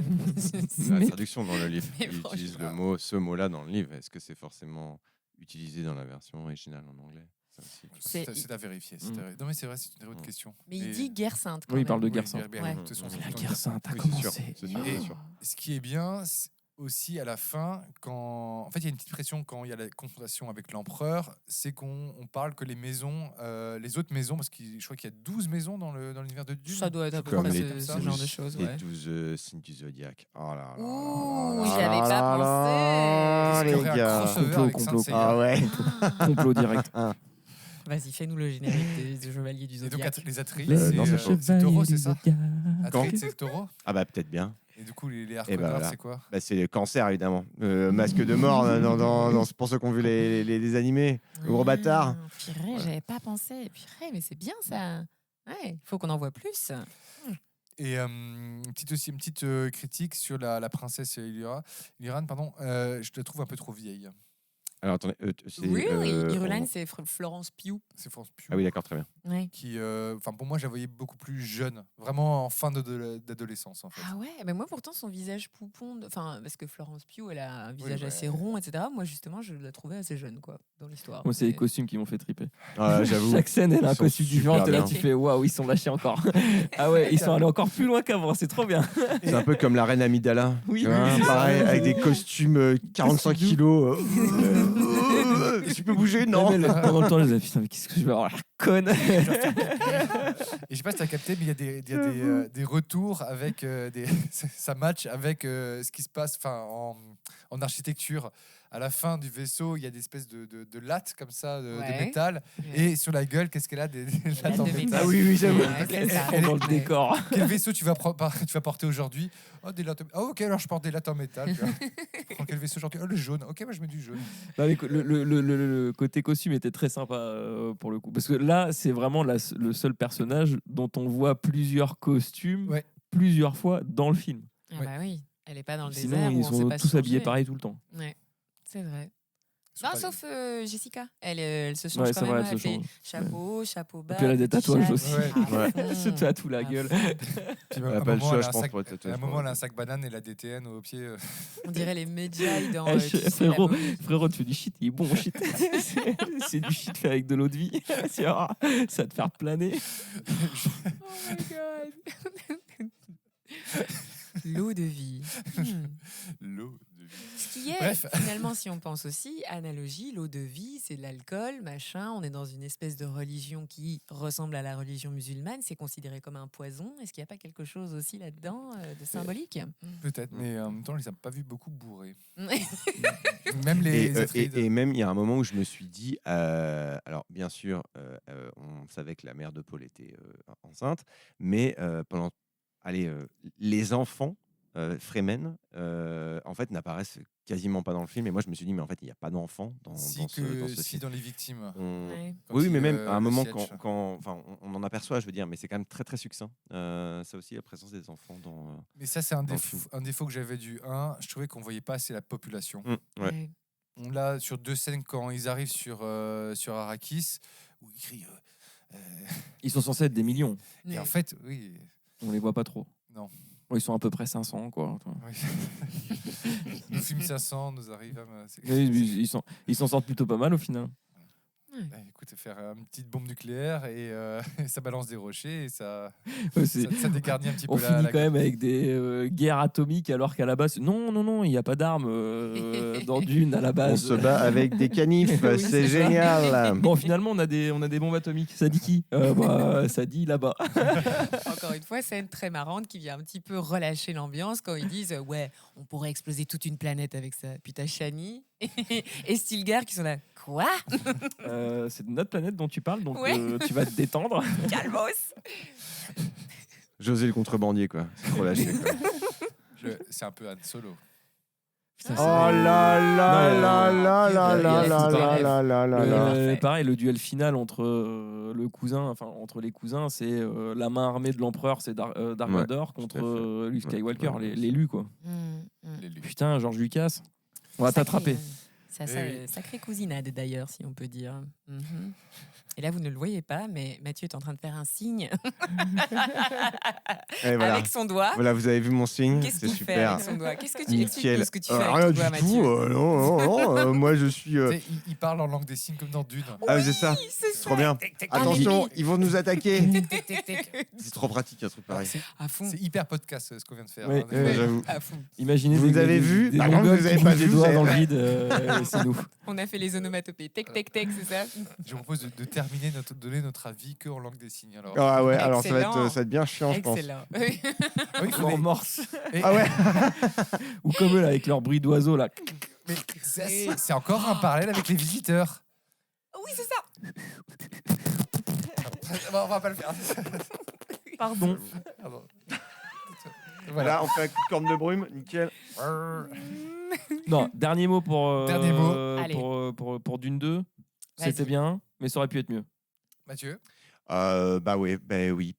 C'est la traduction dans le livre. Mais Il utilise franchement. ce mot-là dans le livre. Est-ce que c'est forcément utilisé dans la version originale en anglais? Ça aussi. C'est- C'est à vérifier. Mm. Non, mais c'est vrai, c'est une très bonne question. Mais il Et- dit guerre sainte, quand Oui, il même. parle de Oui, guerre sainte. Ouais. de toute façon, c'est La tout le guerre temps- sainte a Oui, commencé. C'est sûr, Et- c'est sûr. Ce qui est bien, c'est aussi à la fin, quand en fait il y a une petite pression quand il y a la confrontation avec l'empereur, c'est qu'on parle que les maisons, les autres maisons, parce que je crois qu'il y a 12 maisons dans l'univers de Dune. Ça doit être à peu Comme près les ce genre de choses. Les Ouais. 12 signes du zodiaque. Oh là là. Ouh, là j'avais là pas là pensé. Est-ce qu'il y aurait les un gars. crossover Complot, avec complot. Saint Seiya Ah ouais. Complot direct. Vas-y, fais-nous le générique des Chevaliers du Et donc Zodiac. les Atreides, non, c'est c'est c'est taureau, c'est ça Quand Atreides, c'est le taureau. Ah bah peut-être bien. Et du coup, les ben Harkonnens, voilà. c'est quoi? Bah, c'est le cancer évidemment. Masque de mort pour ceux qui ont vu les animés. Le gros bâtard. Purée, j'avais pas pensé. Purée, mais c'est bien ça. Ouais, il faut qu'on en voit plus. Et une petite critique sur la princesse Irulan, pardon. Je la trouve un peu trop vieille. Alors attendez. C'est, Oui, Irulan, on- c'est Florence Pugh. C'est France Pugh. Ah oui d'accord très bien. Ouais. Qui, enfin pour moi, je la voyais beaucoup plus jeune, vraiment en fin d'adolescence en fait. Ah ouais, mais moi pourtant son visage poupon, enfin parce que Florence Pugh elle a un visage ouais. assez rond, etc. Moi justement je la trouvais assez jeune quoi dans l'histoire. Moi, c'est les Mais- costumes qui m'ont fait triper. Ah, j'avoue. Chaque scène, elle a un Ils sont costume super différent. Et là, bien. tu fais waouh, ils sont lâchés encore. Ah ouais, ils sont allés encore plus loin qu'avant. C'est trop bien. C'est un peu comme la reine Amidala. Oui, Tu vois, oui, c'est pareil, ça. avec des costumes 45 kilos. Tu peux bouger? Non. Ouais, mais pendant le temps, je disais putain, mais qu'est-ce que je vais avoir la conne. Et je sais pas si tu as capté, mais il y a des retours avec ça match avec ce qui se passe en architecture. À la fin du vaisseau, il y a des espèces de lattes comme ça, de Ouais. métal. Ouais. Et sur la gueule, qu'est-ce qu'elle a? Des lattes en de métal. métal. Ah oui, oui, j'avoue. Ouais, c'est ça. Dans le Ouais. décor. Quel vaisseau tu vas porter aujourd'hui? Oh, des lattes. Oh, ok, alors je porte des lattes en métal. tu vois. Prends quel vaisseau aujourd'hui? Oh, le jaune. Ok, moi je mets du jaune. Non, mais le côté costume était très sympa pour le coup. Parce que là, c'est vraiment le seul personnage dont on voit plusieurs costumes Ouais. plusieurs fois dans le film. Ah bah oui, elle est pas dans le Sinon, désert. où ils on sait sont pas tous se habillés changer. pareil tout le temps. Ouais, c'est vrai. Ils sont Non, pas- sauf Jessica. Elle se change Ouais, quand c'est même. vrai, elle Elle se fait change. chapeau bas. puis elle a des petit tatouages châle. aussi. Ouais. Elle se tatoue la À gueule. Puis, Elle à a un pas le moment, choix, elle a je un pense, sac- pour être tatouée. à un moment, elle a un sac banane et la DTN au pied. On dirait les Medjay dans. Eh, tu sais, la frérot, momie. frérot, tu fais du shit, il est bon mon shit. C'est du shit fait avec de l'eau de vie. C'est rare. Ça va te faire planer. Oh my god. L'eau de vie. L'eau de vie. Ce qui est, Bref. finalement, si on pense aussi, analogie, l'eau de vie, c'est de l'alcool, machin. On est dans une espèce de religion qui ressemble à la religion musulmane. C'est considéré comme un poison. Est-ce qu'il n'y a pas quelque chose aussi là-dedans de symbolique? Peut-être, mais en même temps, on les a pas vus beaucoup bourrés. Ouais. Même les Et, Atreides. et même, il y a un moment où je me suis dit, alors bien sûr, on savait que la mère de Paul était enceinte, mais pendant, les enfants Fremen, en fait, n'apparaissent quasiment pas dans le film. Et moi, je me suis dit, mais en fait, il n'y a pas d'enfant dans ce Si, film. dans Les Victimes. Ouais. Quand Oui, il, mais même à un le moment, siège. enfin, on en aperçoit, je veux dire, mais c'est quand même très très succinct. Ça aussi, la présence des enfants dans. Mais ça, c'est un dans le défaut que j'avais du 1. Je trouvais qu'on voyait pas assez la population. Ouais. Ouais. On l'a sur 2 scènes quand ils arrivent sur Arrakis, où ils crient. Ils sont censés être des millions. Et en fait, oui. On les voit pas trop. Non. Bon, ils sont à peu près 500, quoi. oui. Nous films 500, nous arrivent. Mais ils s'en sortent plutôt pas mal au final. Écoute, faire une petite bombe nucléaire et ça balance des rochers et ça Ouais, ça dégarnit un petit peu On la finit quand même avec des guerres atomiques alors qu'à la base, non, il n'y a pas d'armes dans Dune à la On base. se bat avec des canifs, Oui, c'est c'est ça. génial. Bon, finalement, on a des bombes atomiques. Ça dit qui Ça dit là-bas. Encore une fois, scène très marrante qui vient un petit peu relâcher l'ambiance quand ils disent ouais, on pourrait exploser toute une planète avec ça. Puis t'as Shani et Stilgar qui sont là. Quoi? C'est de notre planète dont tu parles, donc Ouais. tu vas te détendre. Calmos. José le contrebandier, quoi. C'est trop lâché, quoi. C'est un peu Han Solo. Putain, Oh c'est- là là Non, là là il y là a là tout là un là rêve. là là là là. Parfait. Pareil, le duel final entre entre les cousins, c'est la main armée de l'empereur, c'est Dark Ouais, Vador tout à contre fait. Luke Skywalker, Ouais, ouais, l'élu quoi. L'élu. Putain, George Lucas, on va t'attraper. Sacrée cousinade d'ailleurs, si on peut dire. Mhm. Et là, vous ne le voyez pas, mais Mathieu est en train de faire un signe Et voilà. avec son doigt. Voilà, vous avez vu mon signe, Qu'est-ce c'est qu'il fait super. avec son doigt? Qu'est-ce que tu Nickel. expliques-nous ce que tu fais avec Rien ton du doigt, tout. Mathieu? Non, moi je suis. Tu sais, il parle en langue des signes comme dans Dune. Ah, oui, c'est ça. C'est C'est trop bien. Attention, ils vont nous attaquer. C'est trop pratique un truc pareil. À fond. C'est hyper podcast ce qu'on vient de faire. Oui. hein. Ouais, j'avoue. À fond. Imaginez Vous des, avez des- vu des Par contre, Mongols vous avez qui pas bougent vu, les doigts vous dans le avez- vide, c'est nous. On a fait les onomatopées. Tec, tec, tec, c'est ça? Je vous propose de terminer, donner notre avis que en langue des signes. Alors, Ah ouais, alors Excellent. ça va être bien chiant, je pense. Excellent. oui, il faut En des- morse. Ah ouais. Ou comme eux là, avec leur bruit d'oiseau là. mais c'est encore un parallèle avec les visiteurs. Oui, c'est ça. On va pas le faire. Pardon. Pardon. Voilà, on fait un coup de corne de brume, nickel. Non, dernier mot pour Dernier mot. Allez. pour Dune 2. C'était Vas-y. bien, mais ça aurait pu être mieux. Mathieu. Bah oui,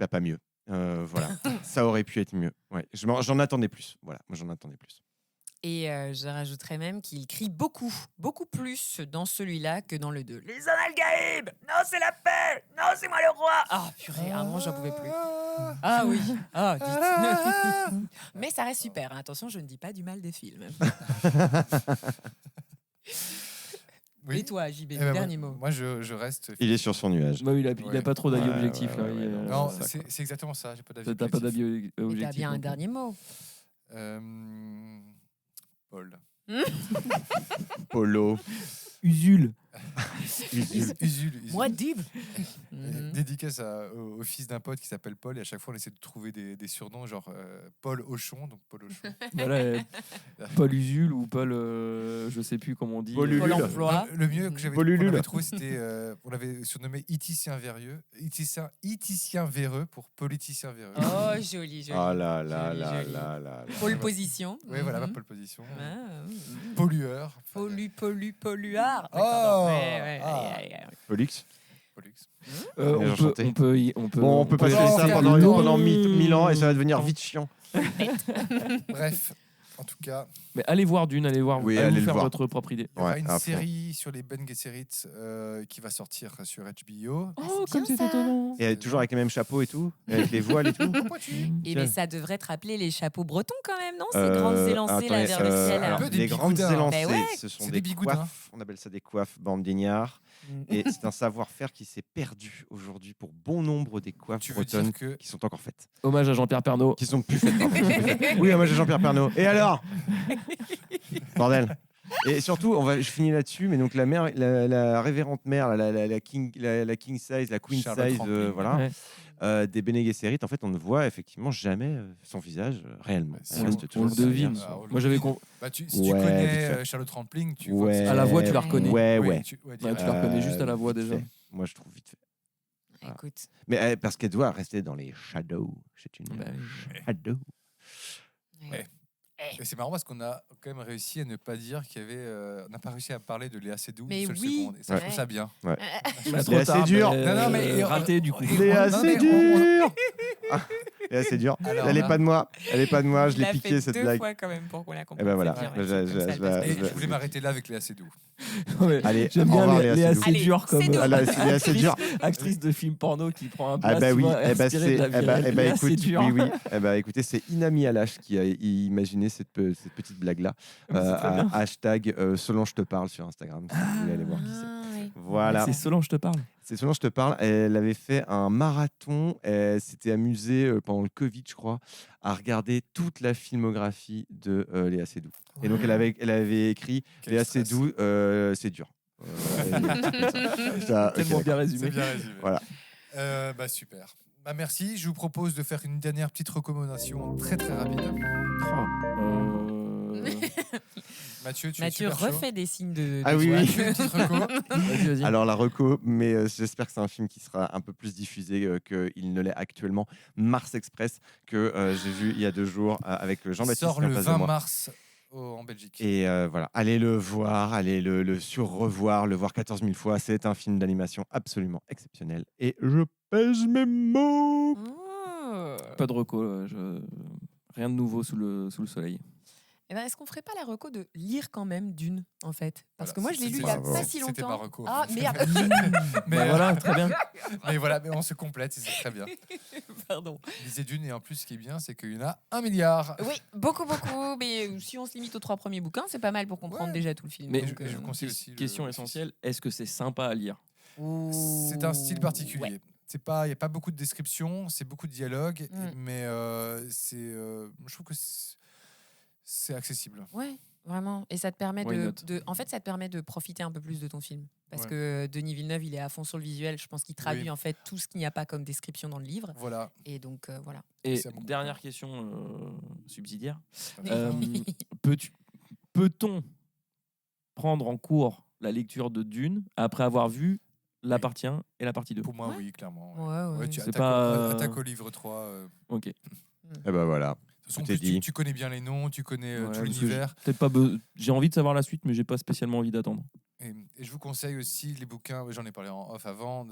pas mieux. Voilà, ça aurait pu être mieux. Ouais, j'en attendais plus. Voilà, moi j'en attendais plus. Et je rajouterais même qu'il crie beaucoup, beaucoup plus dans celui-là que dans le 2. Les amalgaïbes! Non, c'est la paix! Non, c'est moi le roi! Ah, purée, à un moment, j'en pouvais plus. Ah oui, ah, dites. Mais ça reste super. Hein. Attention, je ne dis pas du mal des films. Oui. Et toi, JB, Eh ben, dernier mot. Moi, je reste. Il est sur son nuage. Bah, il a Ouais. pas trop d'avis Ouais, objectifs. ouais, là, ouais, il- Non, ça, quoi. c'est exactement ça. J'ai pas d'avis. T'as pas objectif. d'avis Et objectif. t'as bien un donc. dernier mot. Paul. Polo. Usul. Usul. Moi, Dib. Dédicace au fils d'un pote qui s'appelle Paul et à chaque fois on essaie de trouver des surnoms genre Paul Auchon, donc Paul Auchon. Voilà, Paul Usul ou Paul, je sais plus comment on dit. Paul Ulule. Pôle emploi. Le mieux que Paul qu'on Ulule. avait trouvé c'était on l'avait surnommé Iticien Véreux, Iticien Véreux pour politicien véreux. Oh, joli, joli. Ah là là Joli, là joli. là là. Pôle position. Oui, voilà, ma Mhm. pole position. Ah, Pollueur. polluard. Oh, Ouais, allez. Pollux. Pollux. Bien chanté. On peut. Bon, on peut pas peut faire ça faire pendant le pendant long. 1000 ans et ça va devenir vite chiant. Bref, en tout cas, Mais allez voir Dune, allez voir. Oui, allez allez vous le faire voir. votre propre idée. il y aura Ouais, une à fond. série sur les Ben Gesserit qui va sortir sur HBO. Oh, c'est comme bien c'est ça. étonnant. Et toujours avec les mêmes chapeaux et tout, et avec les voiles et tout. Et mais ça devrait te rappeler les chapeaux bretons quand même, non? Ces Euh, grandes élancées là attendez, vers le ciel. alors, Un peu des les grandes bigoudins. élancées, Mais ouais, ce sont c'est des des bigoudins. coiffes. On appelle ça des coiffes bandignards. Et c'est un savoir-faire qui s'est perdu aujourd'hui pour bon nombre des coiffes Tu veux bretonnes dire que qui sont encore faites. Hommage à Jean-Pierre Pernaut. Qui sont plus faites. pardon, qui sont plus faites. Oui, moi j'ai Jean-Pierre Pernaut. Et alors Bordel. Et surtout, je finis là-dessus, mais donc la révérente mère, la king size, la queen Charlotte size, Rampling. voilà, Ouais. des Bene Gesserit, en fait, on ne voit effectivement jamais son visage réellement. Bah, Elle on- reste On toujours le derrière devine. son- Ah, on le Moi j'avais devine. con- Bah, si tu Ouais, connais vite fait. Charlotte Rampling, tu vois. Ouais. À la voix, tu la reconnais. Ouais, Oui, ouais. tu Ouais, tu la reconnais juste à la voix vite déjà. fait. Moi, je trouve vite fait. Voilà. Écoute, Mais parce qu'elle doit rester dans les shadows. C'est une Bah oui. shadow. Ouais. Et c'est marrant parce qu'on a quand même réussi à ne pas dire qu'il y avait. On n'a pas réussi à parler de Léa Seydoux Mais une seule oui. seconde. Et ça, je trouve Ouais. ça bien. Bah, Léa trop tard, Seydoux. mais, Non, mais- raté du coup. Léa, Non, c'est mais on- dur. Léa, c'est dur. Alors Elle est là- pas de moi. Elle est pas de moi. Je Il l'ai l'a piqué fait cette deux blague. fois quand même pour qu'on la Et comprenne. ben voilà. C'est bien, Je- ouais, comme je- ça, elle je- passe Et pas. je voulais m'arrêter là avec Léa Seydoux. Ouais, Allez, j'aime au bien revoir, Léa Léa Seydoux. Seydoux comme Allez, Ah là, c'est Léa, c'est dur. actrice de film porno qui prend un Ah place bah oui, souvent inspiré de la vie réelle. Léa écoute, Seydoux. oui, oui. Eh bah, écoutez, c'est Inami Alash qui a imaginé cette petite blague-là. Mais c'est très bien. Hashtag Solange te parle sur Instagram, si vous voulez aller voir qui c'est. Ah, oui. Voilà, C'est Solange, je te parle. c'est Solange te parle. Elle avait fait un marathon. Elle s'était amusée pendant le Covid, je crois, à regarder toute la filmographie de Léa Seydoux. Et donc, elle avait écrit Quel Léa stress. Seydoux, c'est dur. Ça, ok, Tellement bien C'est résumé. bien résumé. Voilà. Bah, super. Bah, merci. Je vous propose de faire une dernière petite recommandation très très rapide. Mathieu, tu es Mathieu super chaud. refait des signes de. Ah oui, joie. oui. Tu fais une petite reco. Vas-y, vas-y. Alors la reco, mais j'espère que c'est un film qui sera un peu plus diffusé qu'il ne l'est actuellement. Mars Express, que j'ai vu il y a 2 jours avec Jean-Baptiste Sort le en face de 20 moi. mars en Belgique. Et voilà, allez le voir, allez le sur-revoir, le voir 14 000 fois. C'est un film d'animation absolument exceptionnel. Et je pèse mes mots. Oh. Pas de reco, rien de nouveau sous le soleil. Eh ben, est-ce qu'on ferait pas la reco de lire quand même Dune, en fait? Parce Voilà, que moi, je l'ai lu il y a bravo. pas si C'était ma longtemps. reco. Ah, merde. Mais, Bah voilà, très bien. mais voilà, mais on se complète, c'est très bien. Pardon. Lisez Dune, et en plus, ce qui est bien, c'est qu'il y en a 1 milliard. Oui, beaucoup, beaucoup. Mais si on se limite aux 3 premiers bouquins, c'est pas mal pour comprendre Ouais. déjà tout le film. Mais Donc, je vous conseille aussi Question le- essentielle, est-ce que c'est sympa à lire? C'est un style particulier. Ouais. Il n'y a pas beaucoup de descriptions, c'est beaucoup de dialogues, Mm. mais je trouve que c'est accessible. Ouais, vraiment. Et ça te permet Why not en fait, ça te permet de profiter un peu plus de ton film. Parce Ouais. que Denis Villeneuve, il est à fond sur le visuel. Je pense qu'il traduit Oui. en fait tout ce qu'il n'y a pas comme description dans le livre. Voilà. Et donc, voilà. Et C'est un bon dernière question subsidiaire. Oui. Peut-on prendre en cours la lecture de Dune après avoir vu la Oui. partie 1 et la partie 2? Pour moi, Ouais. oui, clairement. Ouais, ouais. Tu C'est attaques, pas- attaques au livre 3. Ok. Et ben voilà. De toute façon, Tout est en plus, dit. tu connais bien les noms, tu connais Ouais, tout parce que l'univers. Peut-être pas. J'ai envie de savoir la suite, mais j'ai pas spécialement envie d'attendre. Et je vous conseille aussi les bouquins, j'en ai parlé en off avant,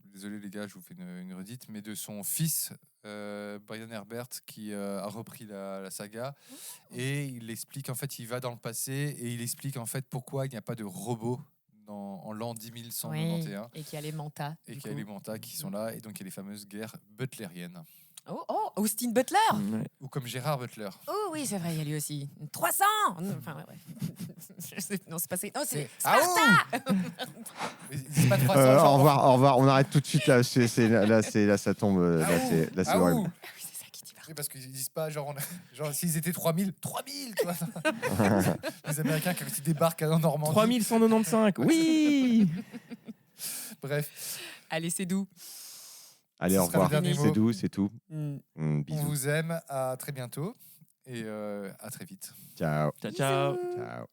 désolé les gars, je vous fais une redite, mais de son fils, Brian Herbert, qui a repris la saga. Et il explique, en fait, il va dans le passé et il explique en fait pourquoi il n'y a pas de robots en l'an 10 191 Et qui a les mantas. et du qu'il y a coup. les mantas qui sont là, et donc il y a les fameuses guerres butlériennes. Oh, Austin Butler. Ouais. Ou comme Gérard Butler. Oh oui, c'est vrai, il y a lui aussi. 300. Enfin, ouais. Non, c'est pas ça. Non, c'est Ah Sparta. C'est pas 300, genre- Au revoir. On arrête tout de suite là. Là, ça tombe. Ah Là, c'est ah horrible. ouh. Ah oui, c'est ça qui dit. Oui, parce qu'ils disent pas, genre s'ils étaient 3000, tu vois. Les Américains quand ils débarquent en Normandie. 3195, oui. Bref, Allez, c'est doux. Allez, Ce au sera le revoir. dernier C'est mot. doux, c'est tout. on Bisous. vous aime, à très bientôt et à très vite. Ciao. Ciao, ciao. Ciao.